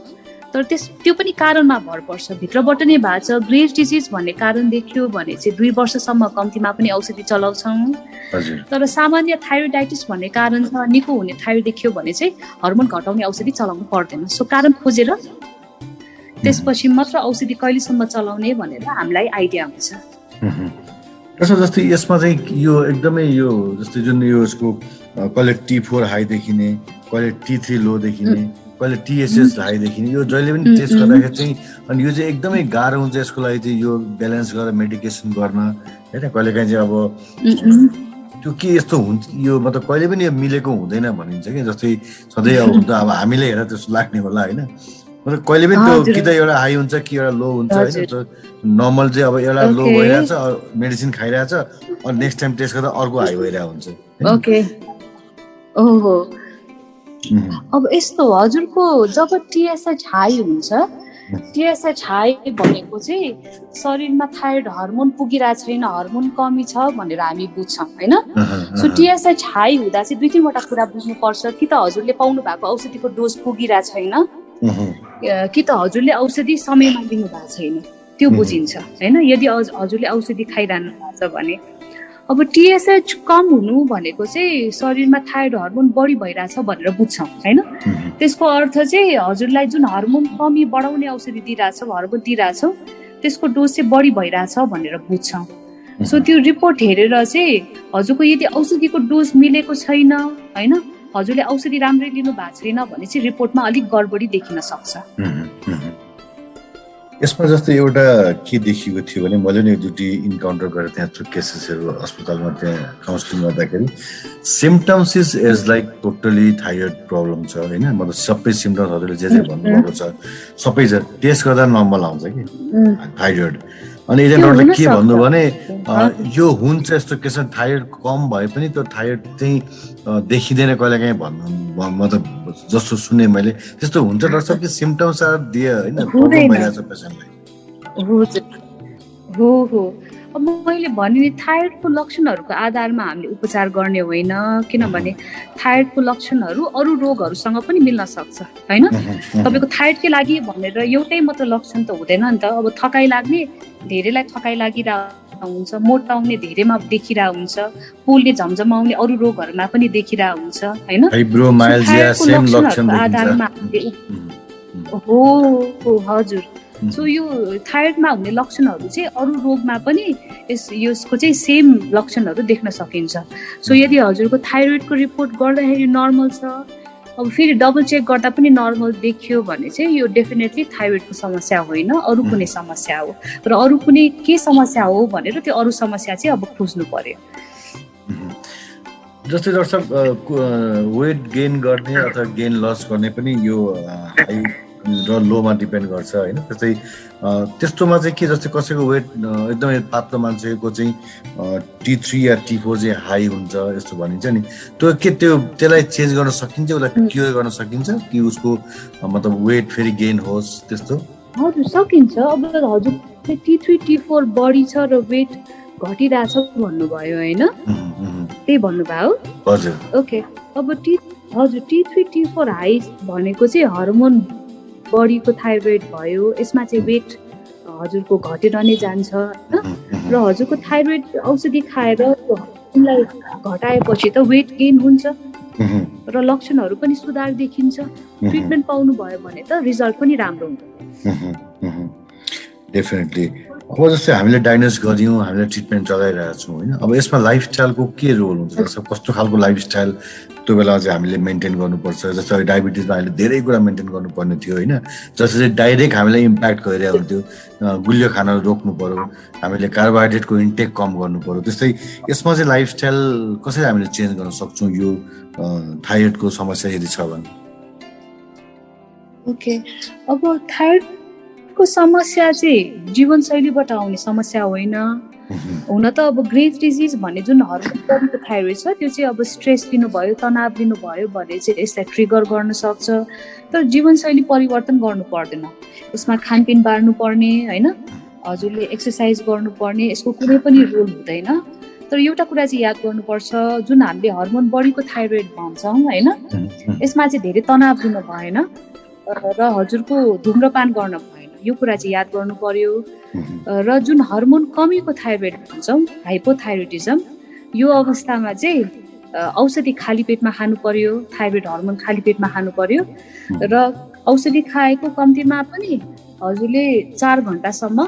तर त्यो पनि कारणमा भर पर्छ। भित्रबाट नै भएको छ, ग्रेभ डिजिज भन्ने कारण देखियो भने चाहिँ 2 वर्षसम्म कम्तीमा पनि औषधि चलाउँछौँ। तर सामान्य थाइरोइडाइटिस भन्ने कारण छ, निको हुने थाइरोइड देखियो भने चाहिँ हर्मोन घटाउने औषधि चलाउनु पर्दैन। सो कारण खोजेर त्यसपछि मात्र औषधि कहिलेसम्म चलाउने भनेर हामीलाई आइडिया हुन्छ। जस्तै यसमा चाहिँ यो एकदमै यो जस्तै जुन यो यसको कहिले T4 हाई देखिने, कहिले T3 लो देखिने, कहिले TSH हाई देखिने, यो जहिले पनि टेस्ट गर्दाखेरि चाहिँ अनि यो चाहिँ एकदमै गाह्रो हुन्छ यसको लागि चाहिँ यो ब्यालेन्स गरेर मेडिकेसन गर्न होइन। कहिलेकाहीँ चाहिँ अब त्यो के यस्तो हुन्छ यो मतलब कहिले पनि यो मिलेको हुँदैन भनिन्छ कि। जस्तै सधैँ अब हामीले हेरेर त्यस्तो लाग्ने होला होइन। मतलब कहिले पनि त्यो कि त एउटा हाई हुन्छ कि एउटा लो हुन्छ होइन। नर्मल चाहिँ अब एउटा लो भइरहेछ, मेडिसिन खाइरहेछ, अनि नेक्स्ट टाइम टेस्ट गर्दा अर्को हाई भइरहेको हुन्छ। ओहो, अब यस्तो हजुरको जब TSH हाई हुन्छ, TSH हाई भनेको चाहिँ शरीरमा थाइरोइड हर्मोन पुगिरहेको छैन, हर्मोन कमी छ भनेर हामी बुझ्छौँ होइन। सो TSH हाई हुँदा चाहिँ 2-3वटा कुरा बुझ्नुपर्छ। कि त हजुरले पाउनु भएको औषधिको डोज पुगिरहेको छैन, कि त हजुरले औषधि समयमा लिनु भएको छैन, त्यो बुझिन्छ होइन। यदि हजुरले औषधि खाइरहनु भएको छ भने अब TSH कम हुनु भनेको चाहिँ शरीरमा थाइरोइड हर्मोन बढी भइरहेछ भनेर बुझ्छौँ होइन। त्यसको अर्थ चाहिँ हजुरलाई जुन हर्मोन कमी बढाउने औषधि दिइरहेछौँ, हर्मोन दिइरहेछौँ, त्यसको डोज चाहिँ बढी भइरहेछ भनेर बुझ्छौँ। सो त्यो रिपोर्ट हेरेर चाहिँ हजुरको यदि औषधिको डोज मिलेको छैन होइन, हजुरले औषधि राम्ररी लिनु भएको छैन भने चाहिँ रिपोर्टमा अलिक गडबडी देखिन सक्छ। यसमा जस्तै एउटा के देखिएको थियो भने मैले नि दुटी इन्काउन्टर गरेर त्यहाँ केसेसहरू अस्पतालमा त्यहाँ काउन्सिलिङ गर्दाखेरि symptoms is like totally thyroid problem छ होइन। मतलब सबै सिम्पटम्स हजुरले जे भन्नुभएको छ सबै टेस्ट गर्दा नर्मल आउँछ कि थाइरोइड। अनि एजेन्टहरूले के भन्नु भने यो हुन्छ यस्तो केस थाइरोइड कम भए पनि त्यो थाइरोइड चाहिँ देखिँदैन कहिलेकाहीँ भन्नु, मतलब जस्तो सुने मैले त्यस्तो हुन्छ डाक्टर साहब कि सिम्पटम्स आर दिए होइन प्रब्लम भइरहेछ पेसेन्टलाई। हो अब मैले भने नि थाइरोइडको लक्षणहरूको आधारमा हामीले उपचार गर्ने होइन, किनभने थाइरोइडको लक्षणहरू अरू रोगहरूसँग पनि मिल्न सक्छ होइन। तपाईँको थाइरोइडकै लागि भनेर एउटै मात्र लक्षण त हुँदैन नि त। अब थकाइ लाग्ने धेरैलाई थकाइ लागिरहेको हुन्छ, मोटाउने धेरैमा देखिरहेको हुन्छ, पोल्ने झमझमाउने अरू रोगहरूमा पनि देखिरहेको हुन्छ होइन। आधारमा हजुर। सो यो थाइरोइडमा हुने लक्षणहरू चाहिँ अरू रोगमा पनि यसको चाहिँ सेम लक्षणहरू देख्न सकिन्छ। सो यदि हजुरको थाइरोइडको रिपोर्ट गर्दाखेरि नर्मल छ, अब फेरि डबल चेक गर्दा पनि नर्मल देखियो भने चाहिँ यो डेफिनेटली थाइरोइडको समस्या होइन, अरू कुनै समस्या हो। र अरू कुनै के समस्या हो भनेर त्यो अरू समस्या चाहिँ अब खोज्नु पर्यो। जस्तै डाक्टर साहब वेट गेन गर्ने अथवा गेन लस गर्ने पनि यो हाई र लोमा डिपेन्ड गर्छ होइन। जस्तै त्यस्तोमा चाहिँ के जस्तै कसैको वेट एकदमै पातलो मान्छेको चाहिँ T3 या T4 चाहिँ हाई हुन्छ यस्तो भनिन्छ नि, त्यसलाई चेन्ज गर्न सकिन्छ, उसलाई क्योर गर्न सकिन्छ कि उसको मतलब वेट फेरि गेन होस् त्यस्तो? हजुर सकिन्छ। अब हजुर T3 T4 बढी छ र वेट घटिरहेछ भन्नुभयो होइन, त्यही भन्नुभयो? हजुर ओके। अब हजुर T3 T4 हाई भनेको चाहिँ हर्मोन बढीको थाइरोइड भयो, यसमा चाहिँ वेट हजुरको घटेर नै जान्छ होइन। र हजुरको थाइरोइड औषधि खाएर हर्मोनलाई घटाएपछि त वेट गेन हुन्छ र लक्षणहरू पनि सुधार देखिन्छ। ट्रिटमेन्ट पाउनु भयो भने त रिजल्ट पनि राम्रो हुन्छ। डेफिनेटली। अब जस्तै हामीले डायग्नोस गऱ्यौँ, हामीले ट्रिटमेन्ट चलाइरहेको छौँ होइन। अब यसमा लाइफस्टाइलको के रोल हुन्छ? जस्तो कस्तो खालको लाइफस्टाइल त्यो बेला चाहिँ हामीले मेन्टेन गर्नुपर्छ? जस्तो डायबिटिजमा हामीले धेरै कुरा मेन्टेन गर्नुपर्ने थियो होइन, जस्तो चाहिँ डाइरेक्ट हामीलाई इम्प्याक्ट गरिरहेको हुन्थ्यो। गुलियो खान रोक्नु पर्यो, हामीले कार्बोहाइड्रेटको इन्टेक कम गर्नु पर्यो। त्यस्तै यसमा चाहिँ लाइफस्टाइल कसरी हामीले चेन्ज गर्न सक्छौँ यो थाइरोइडको समस्या यदि छ भने? ओके। अब थाइरोइडको समस्या चाहिँ जीवनशैलीबाट आउने समस्या होइन। हुन त अब ग्रेभ डिजिज भन्ने जुन हर्मोनको थाइरोइड छ त्यो चाहिँ अब स्ट्रेस लिनुभयो, तनाव लिनुभयो भने चाहिँ यसलाई ट्रिगर गर्न सक्छ। तर जीवनशैली परिवर्तन गर्नु पर्दैन, यसमा खानपिन बार्नु पर्ने होइन, हजुरले एक्सर्साइज गर्नुपर्ने, यसको कुनै पनि रोल हुँदैन। तर एउटा कुरा चाहिँ याद गर्नुपर्छ, जुन हामीले हर्मोन बढीको थाइरोइड भन्छौँ होइन, यसमा चाहिँ धेरै तनाव लिनु भएन र हजुरको धुम्रपान गर्न भएन, यो कुरा चाहिँ याद गर्नु पर्यो। र जुन हर्मोन कमीको थाइरोइड भन्छौँ, हाइपोथाइरोइडिजम, यो अवस्थामा चाहिँ औषधि खाली पेटमा खानु पर्यो, थाइरोइड हर्मोन खाली पेटमा खानु पर्यो। र औषधि खाएको कम्तीमा पनि हजुरले 4 घन्टासम्म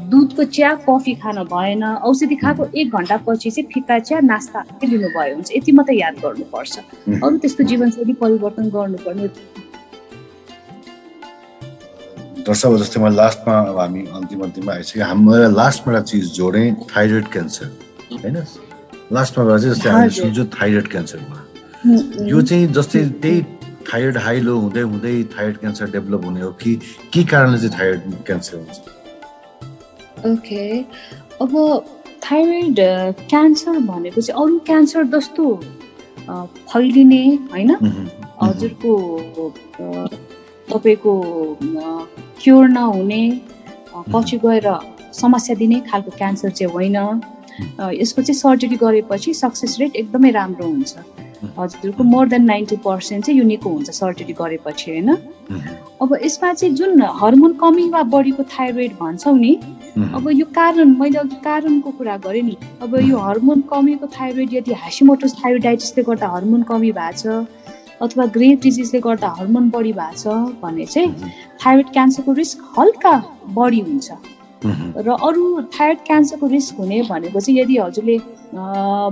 दुधको चिया कफी खान भएन। औषधि खाएको 1 घन्टा पछि चाहिँ फिका चिया नास्ता लिनुभयो हुन्छ, यति मात्रै याद गर्नुपर्छ। अरू त्यस्तो जीवनशैली परिवर्तन गर्नुपर्ने। दर्शक जस्तै म लास्टमा हामी अन्तिममा आइसक्यो, हाम्रो लास्टमा एउटा चिज जोडेँ, थाइरोइड क्यान्सर होइन। लास्टमा गएर चाहिँ जस्तै हामीले सुन्छौँ थाइरोइड क्यान्सरमा, यो चाहिँ जस्तै त्यही थाइरोइड हाई लो हुँदै हुँदै थाइरोइड क्यान्सर डेभलप हुने हो कि के कारणले चाहिँ थाइरोइड क्यान्सर हुन्छ? ओके। अब थाइरोइड क्यान्सर भनेको चाहिँ अरू क्यान्सर जस्तो फैलिने होइन, हजुरको तपाईँको क्योर नहुने, पछि गएर समस्या दिने खालको क्यान्सर चाहिँ होइन। यसको चाहिँ सर्जरी गरेपछि सक्सेस रेट एकदमै राम्रो हुन्छ। हजुरको मोर देन 90% चाहिँ युनिको हुन्छ सर्जरी गरेपछि होइन। अब यसमा चाहिँ जुन हर्मोन कमी वा बढीको थाइरोइड भन्छौँ नि, अब यो कारण मैले अघि कारणको कुरा गरेँ नि। अब यो हर्मोन कमीको थाइरोइड यदि हासिमोटोस थाइरोइडाइटिसले गर्दा हर्मोन कमी भएको छ अथवा ग्रेभ डिजिजले गर्दा हर्मोन बढी भएको छ भने चाहिँ थाइरोइड क्यान्सरको रिस्क हल्का बढी हुन्छ। र अरू थाइरोइड क्यान्सरको रिस्क हुने भनेको चाहिँ यदि हजुरले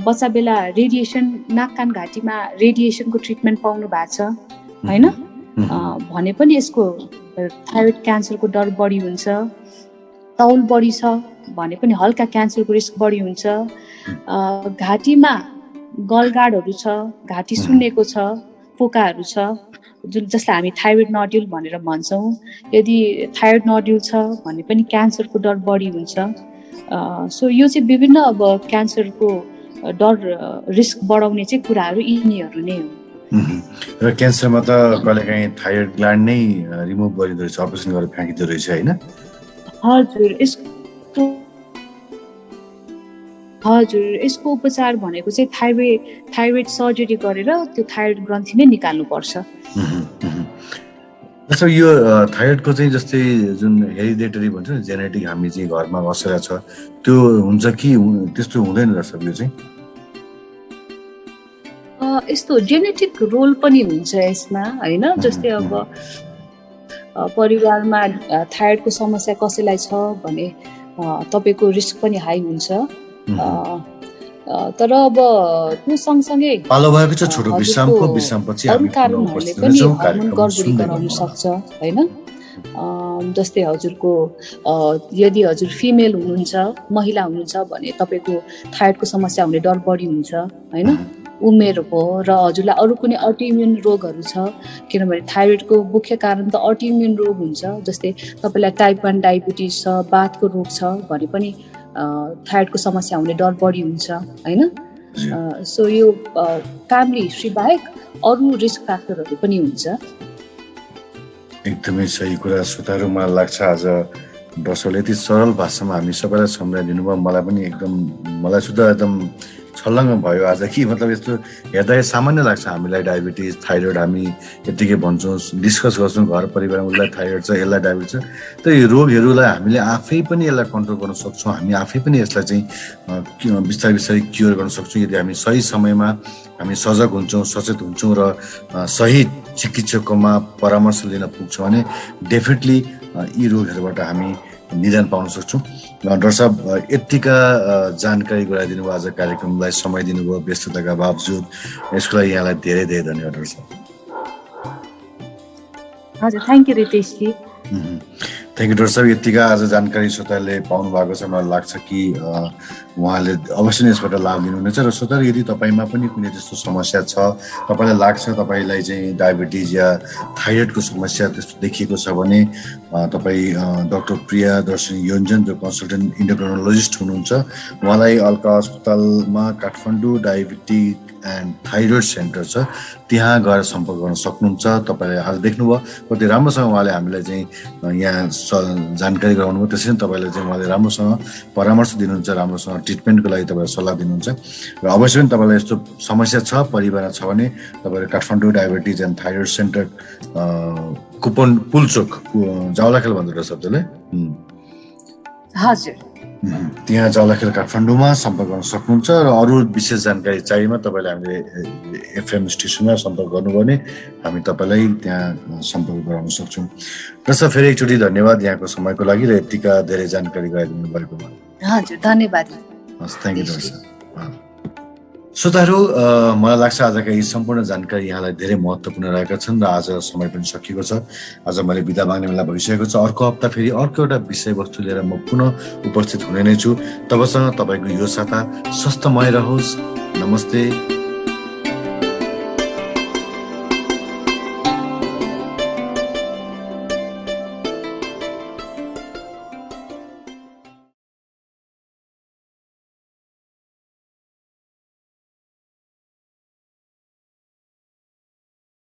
बच्चा बेला रेडिएसन, नाक कान घाँटीमा रेडिएसनको ट्रिटमेन्ट पाउनु भएको छ होइन भने पनि यसको थाइरोइड क्यान्सरको डर बढी हुन्छ। तौल बढी छ भने पनि हल्का क्यान्सरको रिस्क बढी हुन्छ। घाँटीमा गलगाडहरू छ, घाँटी सुन्नेको छ, फोकाहरू छ, जसलाई हामी थाइरोइड नड्युल भनेर भन्छौँ, यदि थाइरोइड नड्युल छ भने पनि क्यान्सरको डर बढी हुन्छ। सो यो चाहिँ विभिन्न अब क्यान्सरको डर रिस्क बढाउने चाहिँ कुराहरू यिनीहरू नै हो। र क्यान्सरमा त कहिलेकाहीँ थाइरोइड ग्ल्यान्ड नै रिमुभ गरिँदो रहेछ, अपरेसन गरेर फ्याँकिँदो रहेछ होइन? यसको उपचार भनेको चाहिँ थाइरोइड सर्जरी गरेर त्यो थाइरोइड ग्रन्थि नै निकाल्नुपर्छ। जस्तो यो थाइरोइडको चाहिँ जस्तै जुन हेरिडेटरी भन्छ नि, जेनेटिक हामी चाहिँ घरमा बसेर छ त्यो हुन्छ कि त्यस्तो हुँदैन रहेछ यो चाहिँ? यस्तो जेनेटिक रोल पनि हुन्छ यसमा होइन। जस्तै अब परिवारमा थाइरोइडको समस्या कसैलाई छ भने तपाईँको रिस्क पनि हाई हुन्छ। तर अब त्यो सँगसँगै पालो भएको छ छोटो विश्रामपछि अरू कारणहरूले पनि हर्मोन गडबडी गराउन सक्छ होइन। जस्तै हजुरको यदि हजुर फिमेल हुनुहुन्छ, महिला हुनुहुन्छ भने तपाईँको थाइरोइडको समस्या हुने डर बढी हुन्छ होइन। उमेर हो र हजुरलाई अरू कुनै अटोइम्युन रोगहरू छ, किनभने थाइरोइडको मुख्य कारण त अटोइम्युन रोग हुन्छ। जस्तै तपाईँलाई टाइप 1 डायबिटिज छ, बाथको रोग छ भने पनि थाइरोइडको समस्या हुने डर बढी हुन्छ होइन। सो यो फ्यामिली हिस्ट्री बाहेक अरू रिस्क फ्याक्टरहरू पनि हुन्छ। एकदमै सही कुरा श्रोताहरू, मलाई लाग्छ आज दर्शकले यति सरल भाषामा हामी सबैलाई सम्झाइदिनु भयो। मलाई सुधा एकदम छल्लङ्ग भयो आज कि मतलब यस्तो हेर्दा सामान्य लाग्छ हामीलाई डायबिटिज थाइरोइड हामी यत्तिकै भन्छौँ, डिस्कस गर्छौँ घर परिवारमा उसलाई थाइरोइड छ यसलाई डायबिटिज छ। तर यो रोगहरूलाई हामीले आफै पनि यसलाई कन्ट्रोल गर्न सक्छौँ, हामी आफै पनि यसलाई चाहिँ बिस्तारै बिस्तारै क्योर गर्न सक्छौँ यदि हामी सही समयमा हामी सजग हुन्छौँ, सचेत हुन्छौँ र सही चिकित्सककोमा परामर्श लिन पुग्छौँ भने डेफिनेटली यी रोगहरूबाट हामी निदान पाउन सक्छौँ। डाक्टर साहब यतिका जानकारी गराइदिनु भयो, आज कार्यक्रमलाई समय दिनुभयो व्यस्तताका बावजुद, यसको लागि यहाँलाई धेरै धेरै धन्यवाद डाक्टर साहब। हजुर, thank you Ritesh ji. Thank you doctor साहब। यतिका आज जानकारी श्रोताले पाउनु भएको छ। मलाई लाग्छ कि उहाँले अवश्य नै यसबाट लाभ लिनुहुनेछ। र श्रोताहरू यदि तपाईँमा पनि कुनै त्यस्तो समस्या छ, तपाईँलाई लाग्छ तपाईँलाई चाहिँ डायबिटिज या थाइरोइडको समस्या त्यस्तो देखिएको छ भने तपाईँ डाक्टर प्रियदर्शनी योन्जन जो कन्सल्टेन्ट इन्डोक्रिनोलोजिस्ट हुनुहुन्छ, उहाँलाई अल्का अस्पतालमा Kathmandu diabetes and thyroid centre छ, त्यहाँ गएर सम्पर्क गर्न सक्नुहुन्छ। तपाईँले आज देख्नुभयो कति राम्रोसँग उहाँले हामीलाई चाहिँ यहाँ जानकारी गराउनु भयो। त्यसरी नै तपाईँलाई चाहिँ उहाँले राम्रोसँग परामर्श दिनुहुन्छ, राम्रोसँग ट्रिटमेन्टको लागि तपाईँलाई सल्लाह दिनुहुन्छ। र अवश्य पनि तपाईँलाई यस्तो समस्या छ परिवारमा छ भने तपाईँले Kathmandu diabetes and thyroid centre coupon Pulchowk Jawalakhel भन्छ शब्दले, हजुर त्यहाँ जावलाखेल काठमाडौँमा सम्पर्क गर्न सक्नुहुन्छ। र अरू विशेष जानकारी चाहिएमा तपाईँले हामीले एफएम स्टेसनमा सम्पर्क गर्नुभयो भने हामी तपाईँलाई त्यहाँ सम्पर्क गराउन सक्छौँ। जस्तो फेरि एकचोटि धन्यवाद यहाँको समयको लागि र यतिका धेरै जानकारी गराइदिनु भएकोमा। हजुर, धन्यवाद। हस्, थ्याङ्क यू डाक्टर साहब। श्रोताहरू, मलाई लाग्छ आजका यी सम्पूर्ण जानकारी यहाँलाई धेरै महत्त्वपूर्ण रहेका छन् र आज समय पनि सकिएको छ। आज मैले बिदा माग्ने बेला भइसकेको छ। अर्को हप्ता फेरि अर्को एउटा विषयवस्तु लिएर म पुनः उपस्थित हुने नै छु। तबसम्म तपाईँको यो साता स्वस्थमय रहोस्। नमस्ते।